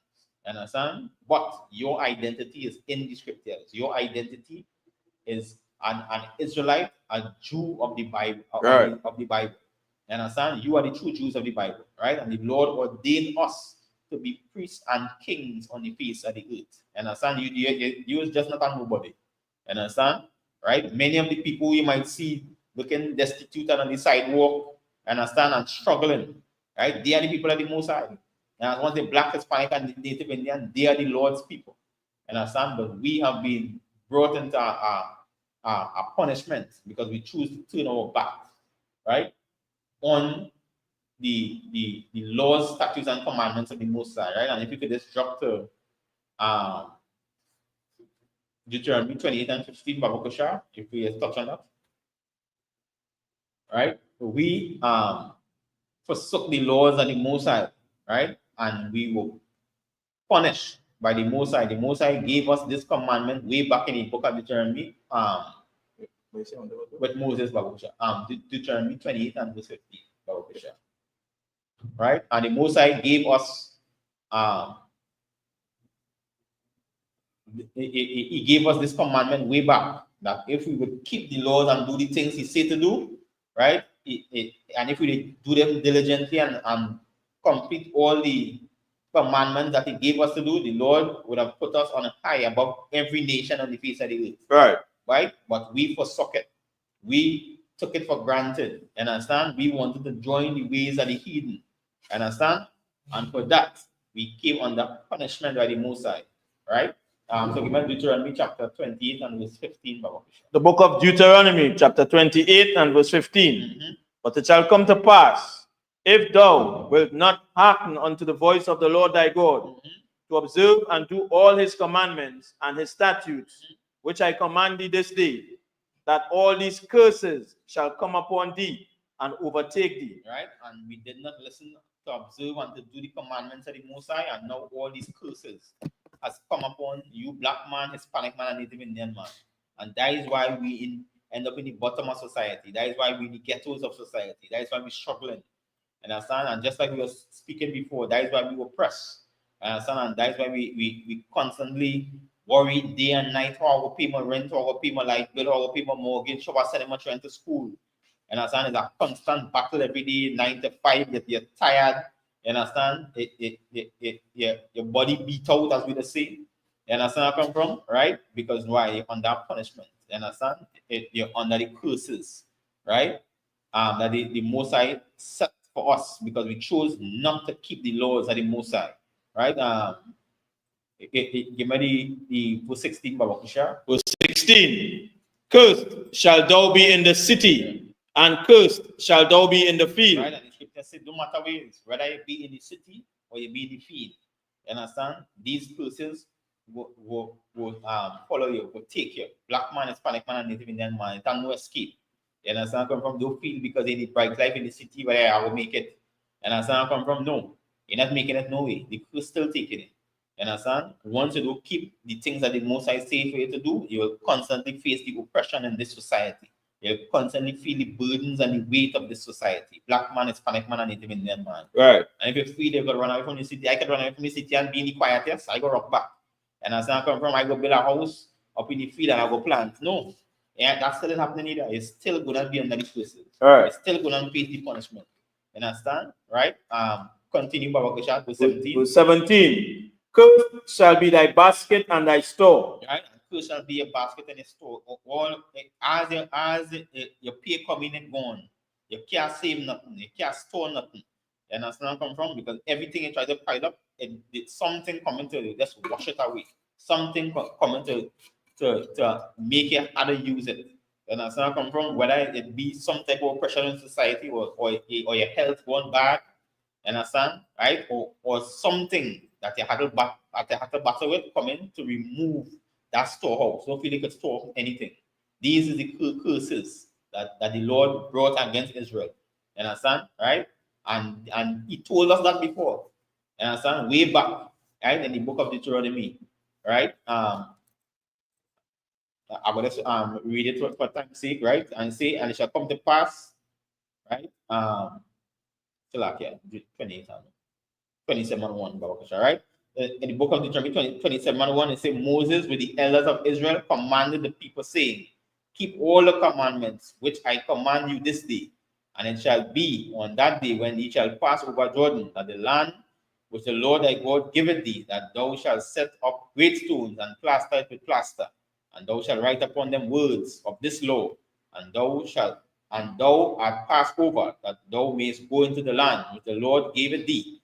[SPEAKER 5] Understand? But your identity is in the scriptures. Your identity is an Israelite, a Jew of the Bible,
[SPEAKER 6] right.
[SPEAKER 5] of the Bible. You understand? You are the true Jews of the Bible, right? And the Lord ordained us to be priests and kings on the face of the earth. You understand? You is just not a nobody. You understand? Right? Many of the people you might see looking destitute and on the sidewalk, understand, and struggling, right? They are the people of the Most High. And once the Black, Hispanic, and the Native Indian, they are the Lord's people. Understand? But we have been brought into a punishment because we choose to turn our back, right, on the laws, statutes, and commandments of the Most High, right? And if you could just drop to Deuteronomy 28 and 15, Babakosha, if we just touch on that, right? We forsook the laws of the Most High, right? And we were punished by the Most High. The Most High gave us this commandment way back in the book of Deuteronomy, with Moses, Babakosha, Deuteronomy 28 and verse 15, Babakosha, right? And the Most High gave us he gave us this commandment way back that if we would keep the laws and do the things he said to do, right? And if we do them diligently and complete all the commandments that he gave us to do, the Lord would have put us on a high above every nation on the face of the earth.
[SPEAKER 6] Right.
[SPEAKER 5] Right? But we forsook it. We took it for granted. Understand? We wanted to join the ways of the heathen. Understand? And for that, we came under punishment by the Most High. Right? So give me Deuteronomy chapter 28 and verse 15.
[SPEAKER 6] The book of Deuteronomy, chapter 28 and verse 15. But it shall come to pass, if thou wilt not hearken unto the voice of the Lord thy God, to observe and do all his commandments and his statutes, which I command thee this day, that all these curses shall come upon thee and overtake thee.
[SPEAKER 5] Right? And we did not listen to observe and to do the commandments of the Most High, and now all these curses has come upon you, Black man, Hispanic man, and Native Indian man. And that is why we end up in the bottom of society. That is why we're in the ghettos of society. That is why we're struggling. Understand? And just like we were speaking before, that is why we were oppressed. Understand? And that is why we constantly worry day and night how our pay my rent, how our pay my light bill, how our pay my mortgage, how I send my children to school. Understand? It's a constant battle every day, 9 to 5, that you're tired. You understand? Your body beat out, as we just say. You understand where I come from? Right? Because why? You're under punishment. You understand? You're under the curses. Right? That the Most High set for us because we chose not to keep the laws of the Most High. Right? Give me the verse 16, Babakosha.
[SPEAKER 6] Verse 16. Cursed shall thou be in the city, and cursed shall thou be in the field.
[SPEAKER 5] Right? And the scripture said, no matter where it is, whether you be in the city or you be in the field. You understand? These curses will follow you, will take you. Black man, Hispanic man, and Native Indian man, it has no escape. You understand? Come from no field because they need bright life in the city where I will make it. You understand? Come from no. You're not making it no way. The curse still taking it. You understand? Once you do keep the things that the Most High say for you to do, you will constantly face the oppression in this society. You'll constantly feel the burdens and the weight of this society. Black man, Hispanic man, and Native Indian man.
[SPEAKER 6] Right.
[SPEAKER 5] And if you feel you could run away from the city, I could run away from the city and be in the quietest. I go rock back. And as I come from, I go build a house up in the field and I go plant. No. Yeah, that's still happening either. It's still gonna be under the curses.
[SPEAKER 6] Right.
[SPEAKER 5] It's still gonna face the punishment. You understand? Right? Continue, Babakosha, verse 17.
[SPEAKER 6] Verse 17. Cursed shall be thy basket and thy store.
[SPEAKER 5] Right? Cursed shall be a basket and a store. All as your pay coming and gone, you can't save nothing, you can't store nothing. You understand where I come from? Because everything you try to pile up, something coming to just wash it away. Something coming to make you how to use it. You understand where I come from? Whether it be some type of pressure in society or your health going bad, you understand? Right? Or something that you had to battle with coming to remove that storehouse. Don't feel you could store anything. These are the curses that the Lord brought against Israel. You understand? Right? And he told us that before. You understand? Way back, right? In the book of Deuteronomy. Right? I'm gonna read it for time's sake, right? And say, and it shall come to pass, right? So like, yeah, 28, 27:1, right? In the book of Deuteronomy 27:1, it says, Moses with the elders of Israel commanded the people, saying, keep all the commandments which I command you this day, And it shall be on that day when ye shall pass over Jordan, that the land which the Lord thy God giveth thee, that thou shalt set up great stones and plaster it with plaster, and thou shalt write upon them words of this law, and thou art passed over, that thou mayest go into the land which the Lord gaveth thee,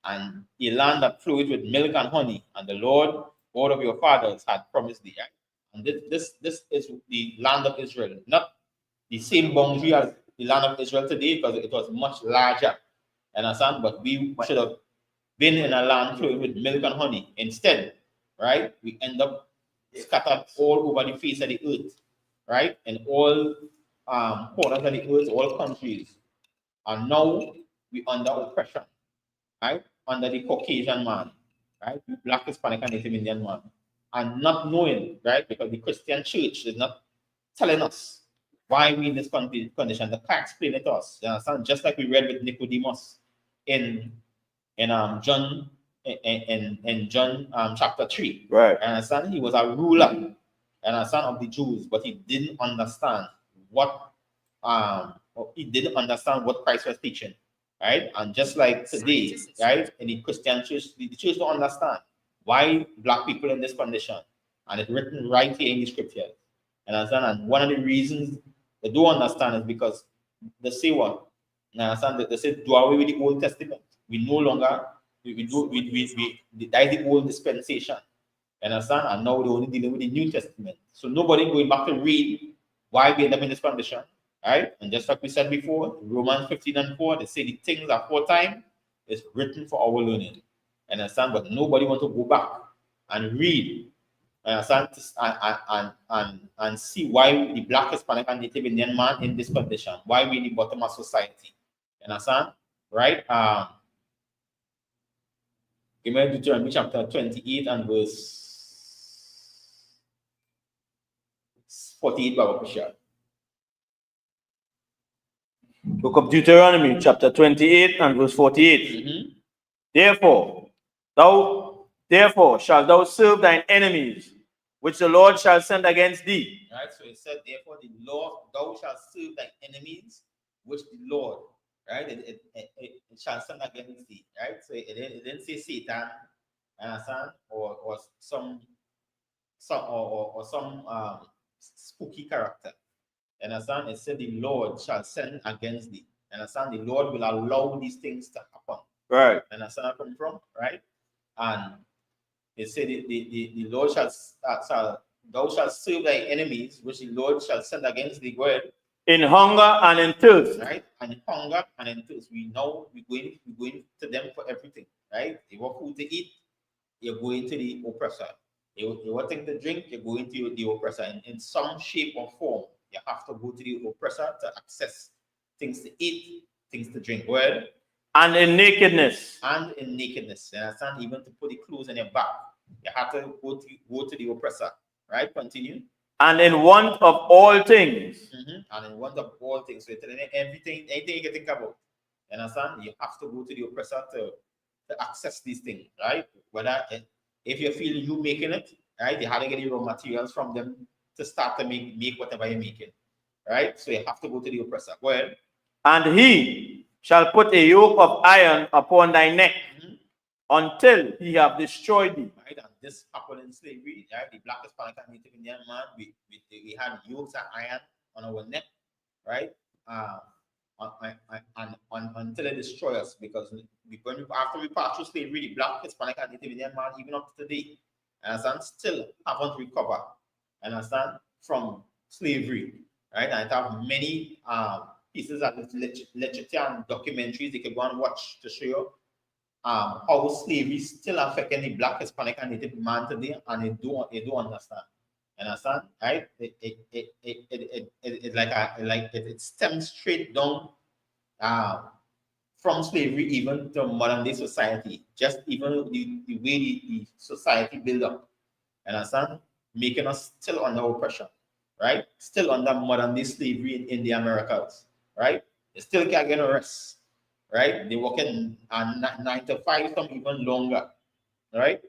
[SPEAKER 5] and a land that floweth with milk and honey, and the Lord God of your fathers had promised thee. Right? And this is the land of Israel, not the same boundary as the land of Israel today, because it was much larger. Understand? But we should have been in a land flowing with milk and honey. Instead, right, we end up scattered all over the face of the earth, right, in all corners of the earth, all countries. And now we under oppression, right, under the Caucasian man, right, Black, Hispanic, and Native Indian man, and not knowing, right, because the Christian church is not telling us why we in this condition. They can't explain it to us. You understand? Just like we read with Nicodemus in John chapter 3.
[SPEAKER 6] Right.
[SPEAKER 5] You understand? He was a ruler and a son of the Jews, but he didn't understand what Christ was teaching. Right? And just like today, right, in the Christian church, the church don't understand why Black people in this condition. And it's written right here in the scriptures. And understand? And one of the reasons they don't understand is because they say what? Understand? They say do away with the Old Testament. We no longer that is the old dispensation. Understand? And now they're only dealing with the New Testament. So nobody going back to read why we end up in this condition. Right? And just like we said before, Romans 15:4, they say the things aforetime is written for our learning. Understand? But nobody want to go back and read. Understand? And see why the Black, Hispanic, and Native Indian man in this condition. Why we in the bottom of society. Understand? Right? Give me Deuteronomy chapter 28 and verse 48, Baba Kushal.
[SPEAKER 6] Book of Deuteronomy, chapter 28 and verse 48. Therefore shalt thou serve thine enemies, which the Lord shall send against thee.
[SPEAKER 5] Right, so it said, therefore, the Lord, thou shalt serve thy enemies, which the Lord, right, it shall send against thee. Right, so it didn't say Satan, understand, or some spooky character. Understand? It said the Lord shall send against thee. Understand? The Lord will allow these things to happen.
[SPEAKER 6] Right.
[SPEAKER 5] Understand where I come from? Right? And it said the Lord thou shalt serve thy enemies, which the Lord shall send against thee. Word.
[SPEAKER 6] In hunger and in thirst.
[SPEAKER 5] Right? And in hunger and in thirst. We know we're going to them for everything. Right? They want food to eat, you're going to the oppressor. You want things to drink, you're going to the oppressor. In some shape or form, you have to go to the oppressor to access things to eat, things to drink. Well,
[SPEAKER 6] and in nakedness.
[SPEAKER 5] And in nakedness. You understand? Even to put the clothes on your back, you have to go to the oppressor. Right? Continue.
[SPEAKER 6] And in want of all things.
[SPEAKER 5] And in want of all things. So anything you can think about. You understand? You have to go to the oppressor to access these things. Right? Whether if you feel you making it, right? You have to get the raw materials from them to start to make whatever you're making, right? So you have to go to the oppressor. Go ahead.
[SPEAKER 6] And he shall put a yoke of iron upon thy neck until he have destroyed thee.
[SPEAKER 5] Right, and this happened in slavery, right? The Black, Hispanic, and Native Indian man, we had yokes of iron on our neck, right? Until they destroy us, because after we passed through slavery, the Black, Hispanic, and Native Indian man, even up to today, understand, still haven't recovered, understand, from slavery, right? And I have many pieces of literature and documentaries they can go and watch to show you how slavery still affecting the Black, Hispanic, and Native man today, and they don't understand. Understand? Right? It stems straight down from slavery even to modern day society. Just even the way the society build up. Understand? Making us still under oppression. Right? Still under modern day slavery in the Americas. Right? They still can't get a rest. Right? They work in 9 to 5, some even longer. Right?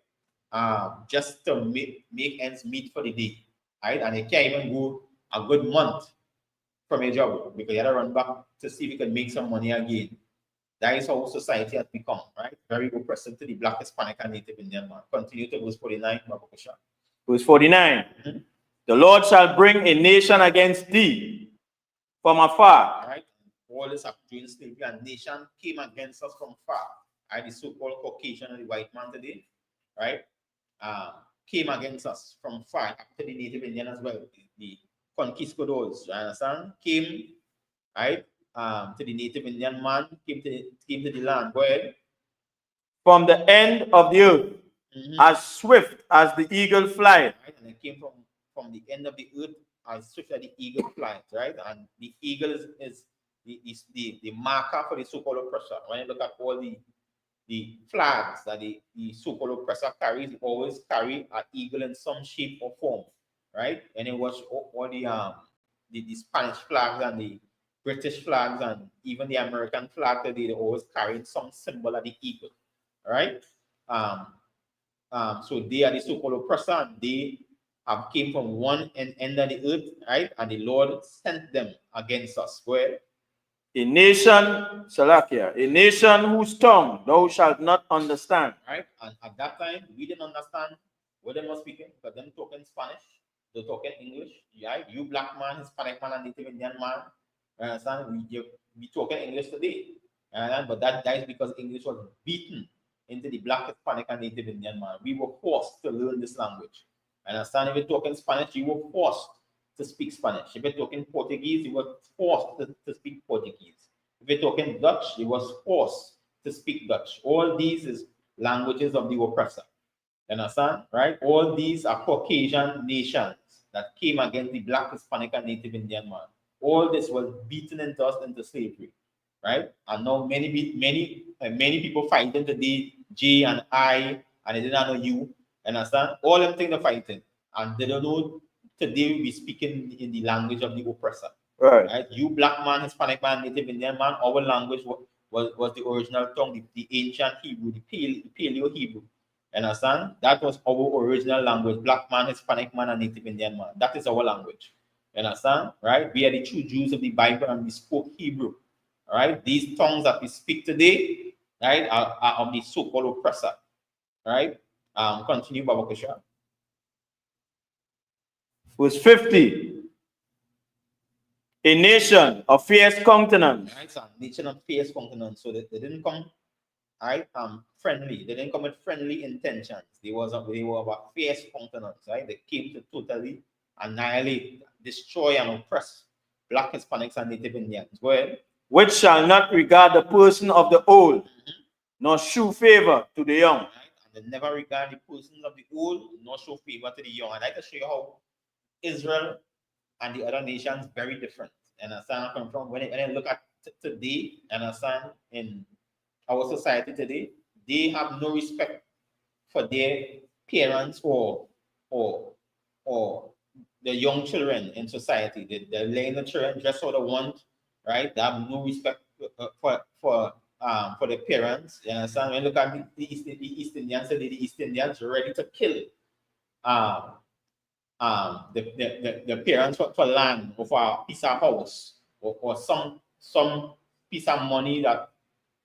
[SPEAKER 5] Just to make ends meet for the day, right? And they can't even go a good month from your job because you had to run back to see if you can make some money again. That is how society has become, right? Very oppressive to the Black, Hispanic, and Native Indian man. Continue to verse 49, Babakosha.
[SPEAKER 6] Verse 49. The Lord shall bring a nation against thee from afar.
[SPEAKER 5] Right? All this during slavery, and nation came against us from far. Right? The so-called Caucasian and the white man today, right? Came against us from far, after the Native Indian as well. The conquistadors, you understand? Came, right? To the Native Indian man, came to the land. Go ahead.
[SPEAKER 6] From the end of the earth, as swift as the eagle flies.
[SPEAKER 5] Right? And it came from the end of the earth as swift as the eagle flies, right? And the eagle is the marker for the so-called oppressor. When you look at all the flags that the so-called oppressor carries, they always carry an eagle in some shape or form, right? And it was all the Spanish flags and the British flags and even the American flag today, they always carry some symbol of the eagle, right? So they are the so-called oppressor, and they have came from one end of the earth, right? And the Lord sent them against us. Go ahead.
[SPEAKER 6] A nation, Salakia, a nation whose tongue thou shalt not understand.
[SPEAKER 5] Right? And at that time, we didn't understand what they were speaking, because them talking Spanish, they talking English, right? You black man, Hispanic man, and Native Indian man, understand? We talking English today. But that is because English was beaten into the Black, Hispanic, and Native Indian man. We were forced to learn this language. Understand? If you're talking Spanish, you were forced to speak Spanish. If you're talking Portuguese, you were forced to speak Portuguese. If you're talking Dutch, you was forced to speak Dutch. All these is languages of the oppressor. Understand? Right? All these are Caucasian nations that came against the Black, Hispanic, and Native Indian man. All this was beaten into us into slavery. Right? And now many people fighting today, J and I, and they didn't know you. Understand? All them things they're fighting. And they don't know today we speaking in the language of the oppressor. Right? You black man, Hispanic man, Native Indian man, our language was the original tongue, the ancient Hebrew, the Paleo Hebrew. Understand? That was our original language. Black man, Hispanic man, and Native Indian man. That is our language. Understand? Right? We are the true Jews of the Bible, and we spoke Hebrew. All right, these tongues that we speak today, right, are of the so-called oppressor. All right, continue, Baba Kusha.
[SPEAKER 6] Verse 50. A nation of fierce countenance.
[SPEAKER 5] Right, so nation of fierce countenance. So they didn't come, right, friendly. They didn't come with friendly intentions. They were about fierce countenance, right? They came to totally annihilate, destroy, and oppress Black, Hispanics, and Native Indians. Go ahead.
[SPEAKER 6] Which shall not regard the person of the old, nor shew favor to the young.
[SPEAKER 5] Right? And they never regard the persons of the old, nor show favor to the young. I'd like to show you how Israel and the other nations very different. And understand from when I look at today, and understand in our society today, they have no respect for their parents or the young children in society. They're letting the children dress how they want. Right? They have no respect for the parents. You understand? When you look at the East Indians, the East Indians are ready to kill the parents for land or for a piece of house or some piece of money that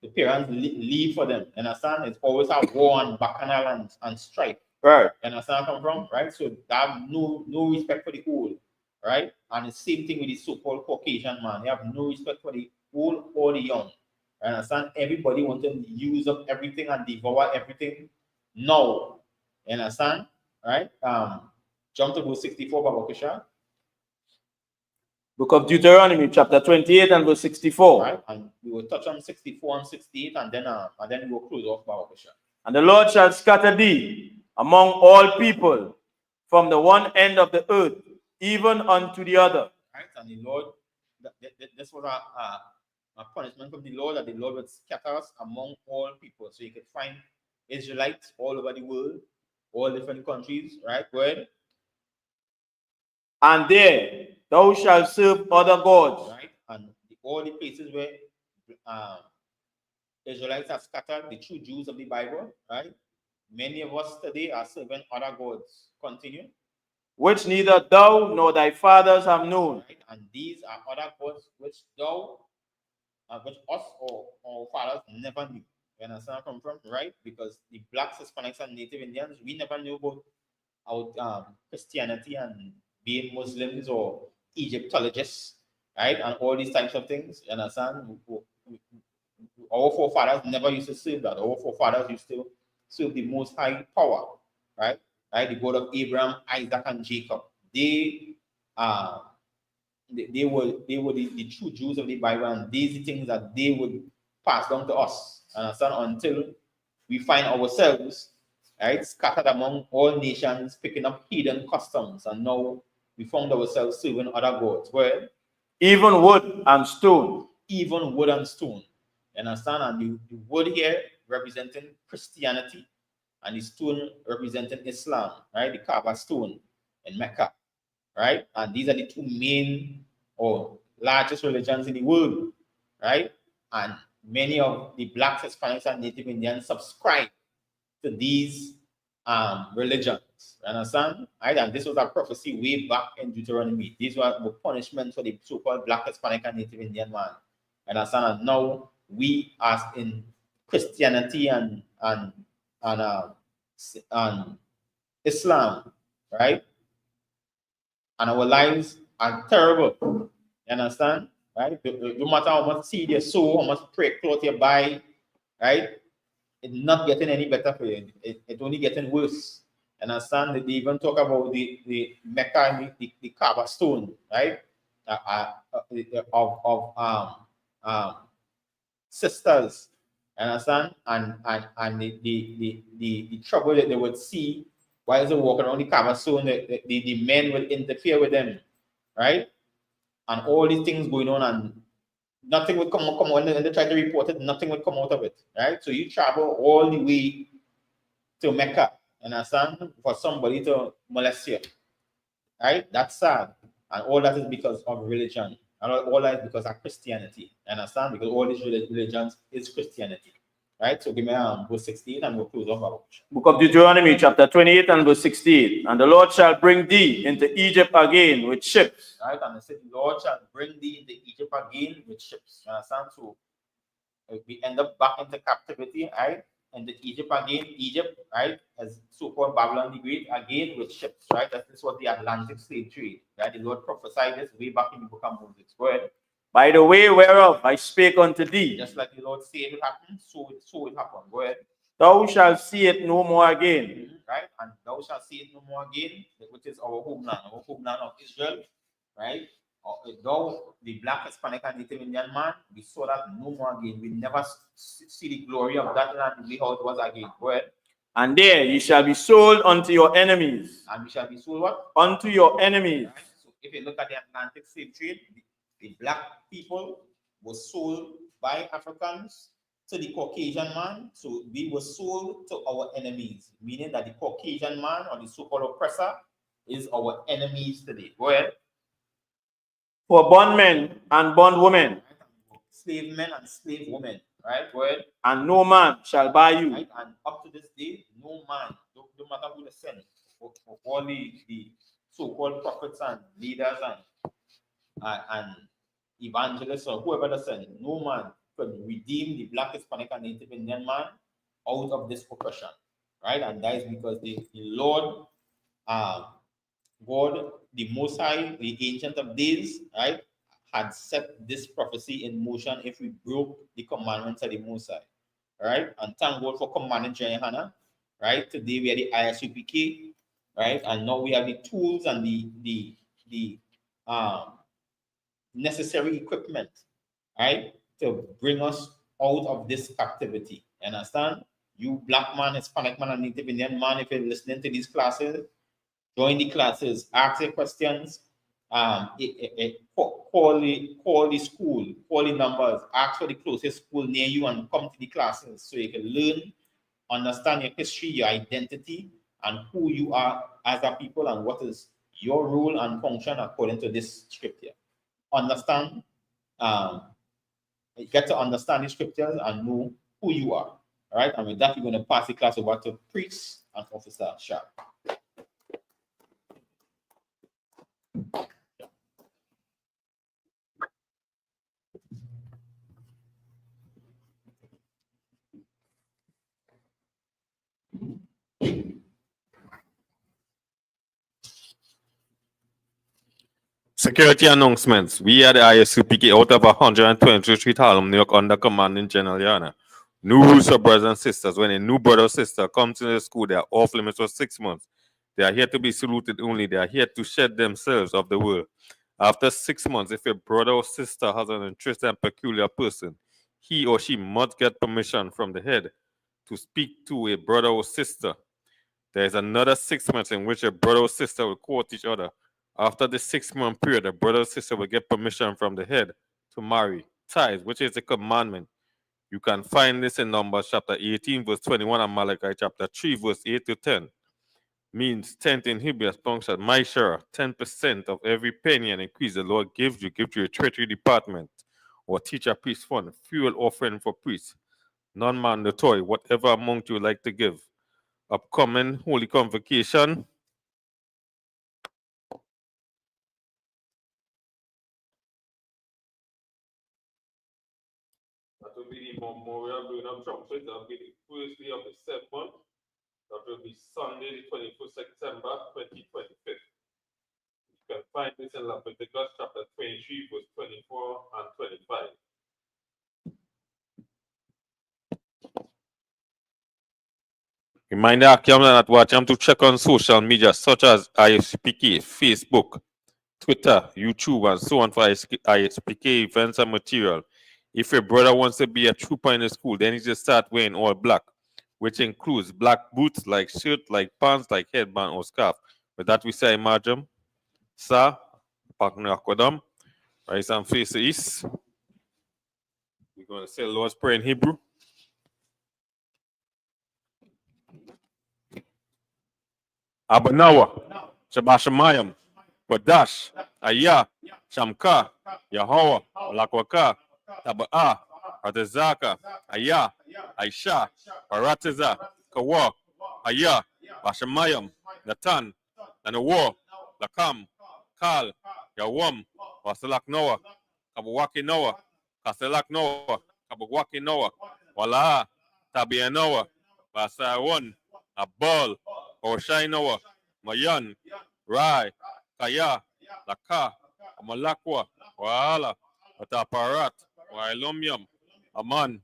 [SPEAKER 5] the parents leave for them. You understand? It's always a war and bacchanal and strife.
[SPEAKER 6] Right.
[SPEAKER 5] You understand where I come from? Right? So they have no respect for the old. Right? And the same thing with the so-called Caucasian man. They have no respect for the old or the young. You understand? Everybody wants to use up everything and devour everything now. You understand? Right? Jump to verse 64, Baba Kusha.
[SPEAKER 6] Book of Deuteronomy, chapter 28 and verse 64.
[SPEAKER 5] Right? And we will touch on 64 and 68, and then we will close off, Baba Kusha.
[SPEAKER 6] And the Lord shall scatter thee among all people from the one end of the earth, even unto the other.
[SPEAKER 5] Right? And the Lord, this was a punishment from the Lord, that the Lord would scatter us among all people. So you could find Israelites all over the world, all different countries, right? Go ahead.
[SPEAKER 6] And there thou shalt serve other gods.
[SPEAKER 5] Right? And all the places where Israelites are scattered, the true Jews of the Bible, right? Many of us today are serving other gods. Continue.
[SPEAKER 6] which neither thou nor thy fathers have known.
[SPEAKER 5] Right? And these are other gods which thou, which us or our fathers never knew. You understand where I'm from? Right? Because the blacks, Hispanics, and Native Indians, we never knew about Christianity and being Muslims or Egyptologists, right? And all these types of things. You understand? Our forefathers never used to serve that. Our forefathers used to serve the most high power, right? Right? The God of Abraham, Isaac, and Jacob. They were the true Jews of the Bible, and these are the things that they would pass down to us. Understand? Until we find ourselves, right, scattered among all nations, picking up hidden customs, and now we found ourselves serving other gods. Well,
[SPEAKER 6] even wood and stone.
[SPEAKER 5] Even wood and stone. You understand? And the wood here representing Christianity, and the stone representing Islam, right? The Kaaba stone in Mecca, right? And these are the two main or largest religions in the world, right? And many of the blacks, Hispanics, and Native Indians subscribe to these religions. You understand? Right? And this was a prophecy way back in Deuteronomy. These were the punishments for the so-called black, Hispanic, and Native Indian man. You understand? And now we, as in Christianity and Islam, right? And our lives are terrible. You understand? Right? No matter how much seed you sow, how much prayer cloth you buy, right? It's not getting any better for you. It's only getting worse. You understand? They even talk about the Mecca and the Kaaba stone, right? Of sisters, you understand? And the trouble that they would see while they walk around the Kaaba stone, the men would interfere with them, right? And all these things going on, and nothing would come out when they try to report it, nothing would come out of it, right? So you travel all the way to Mecca, you understand, for somebody to molest you, right? That's sad. And all that is because of religion. And all that is because of Christianity, you understand? Because all these religions is Christianity, right? So give me verse 16 and we'll close off our
[SPEAKER 6] Book of Deuteronomy, chapter 28 and verse 16. And the Lord shall bring thee into Egypt again with ships.
[SPEAKER 5] Right, and it said, the Lord shall bring thee into Egypt again with ships. You understand? So we end up back into captivity, right? And the Egypt again, Egypt, right, as so-called Babylon the Great, again with ships, right? This was the Atlantic slave trade, right? The Lord prophesied this way back in the book of Moses. Go ahead.
[SPEAKER 6] By the way whereof I spake unto thee.
[SPEAKER 5] Just like the Lord said it happened, so it happened. Go ahead.
[SPEAKER 6] Thou shalt see it no more again.
[SPEAKER 5] Right? And thou shalt see it no more again, which is our homeland of Israel, right? Though the black, Hispanic, and Native Indian man, we saw that no more again. We never see the glory of that land the way how it was again. Go ahead.
[SPEAKER 6] And there ye shall be sold unto your enemies.
[SPEAKER 5] And we shall be sold what?
[SPEAKER 6] Unto your enemies.
[SPEAKER 5] Right? So if you look at the Atlantic slave trade, the black people were sold by Africans to the Caucasian man. So we were sold to our enemies, meaning that the Caucasian man or the so-called oppressor is our enemies today. Go ahead.
[SPEAKER 6] For bondmen and bondwomen.
[SPEAKER 5] Slave men and slave women. Right? Go ahead.
[SPEAKER 6] And no man shall buy you.
[SPEAKER 5] Right? And up to this day, no man, no matter who they send, for all the so-called prophets and leaders and evangelists or whoever they send, no man could redeem the black, Hispanic, and Native Indian man out of this oppression, right? And that is because the Lord, God, the Most High, the Ancient of Days, right, had set this prophecy in motion if we broke the commandments of the Most High, right? And thank God for commanding Johanna, right? Today we are the ISUPK, right? And now we have the tools and the necessary equipment, right, to bring us out of this captivity. You understand? You black man, Hispanic man, and Native Indian man, if you're listening to these classes, join the classes, ask your questions, call the school, call the numbers, ask for the closest school near you and come to the classes so you can learn, understand your history, your identity, and who you are as a people and what is your role and function according to this scripture. Understand, get to understand the scriptures and know who you are. All right, and with that, we're going to pass the class over to Priest and Officer Sharp.
[SPEAKER 7] Security announcements. We at the ISUPK out of 123 Street Harlem, New York, under commanding General Yana. New rules for brothers and sisters. When a new brother or sister comes into the school, they are off limits for 6 months. They are here to be saluted only. They are here to shed themselves of the world. After 6 months, if a brother or sister has an interesting and peculiar person, he or she must get permission from the head to speak to a brother or sister. There is another 6 months in which a brother or sister will court each other. After the 6-month period, the brother or sister will get permission from the head to marry. Tithes, which is a commandment. You can find this in Numbers chapter 18, verse 21, and Malachi chapter 3, verse 8 to 10. Means 10th in Hebrew as punctured, my share, 10% of every penny and increase the Lord gives you a treasury department or teacher priest fund, fuel offering for priests, non-mandatory, whatever amount you like to give. Upcoming Holy Convocation. That will be the memorial going of trumpet. That will be the first day of the 7th month. That will be Sunday, the 21st September 2025. You can find this in Leviticus chapter 23, verse 24 and 25. Reminder Akiam that watch them to check on social media such as ISUPK, Facebook, Twitter, YouTube, and so on for ISUPK events and material. If your brother wants to be a trooper in the school, then he just start wearing all black, which includes black boots, like shirt, like pants, like headband or scarf. With that we say, Marjam, Sa, Partner Akodam, right and face the east. We're going to say the Lord's Prayer in Hebrew. Abanawa, Shabashamayam, Wadash, Aya, Shamka, Yahweh, Lakwaka, Taba'a, Atazaka, Aya, Aisha, Paratiza, Kawa, Aya, Bashamayam, Natan, Nanawa, Lakam, Kal, Yawam, Wasalak Noah, Kabawaki Noah, Kasalak Noah, Kabawaki Noah, Wala, Tabia Noah, Basawan, Abol, Oshai Noah, Mayan, Rai, Kaya, Laka, Amalakwa, Waala, Wataparat, Wailumium, Aman.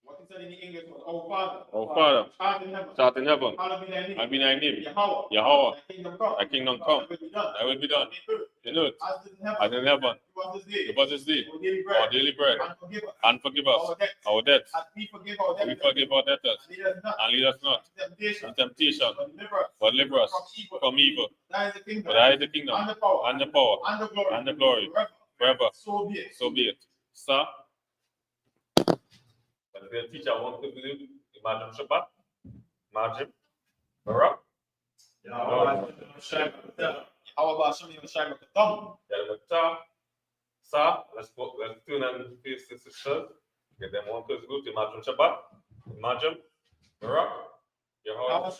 [SPEAKER 5] What is said in the English? Our Father.
[SPEAKER 7] Our Father,
[SPEAKER 5] Start in heaven.
[SPEAKER 7] start in heaven,
[SPEAKER 5] Hallowed be thy name.
[SPEAKER 7] Yahweh,
[SPEAKER 5] Thy kingdom come.
[SPEAKER 7] thy will be done, in earth,
[SPEAKER 5] As in heaven.
[SPEAKER 7] give us this day our daily bread, and forgive us our debts, we forgive our debtors, and lead us not into temptation, but deliver us from evil. For thy is the kingdom, and the power, and the glory, forever. So be it. Sir, the teacher wants to do Imagine Shabbat, Imagine, Barak, Sa, let's tune and face the sisters. Get them one close group. Imagine Shabbat, Imagine, Barak, Yahweh,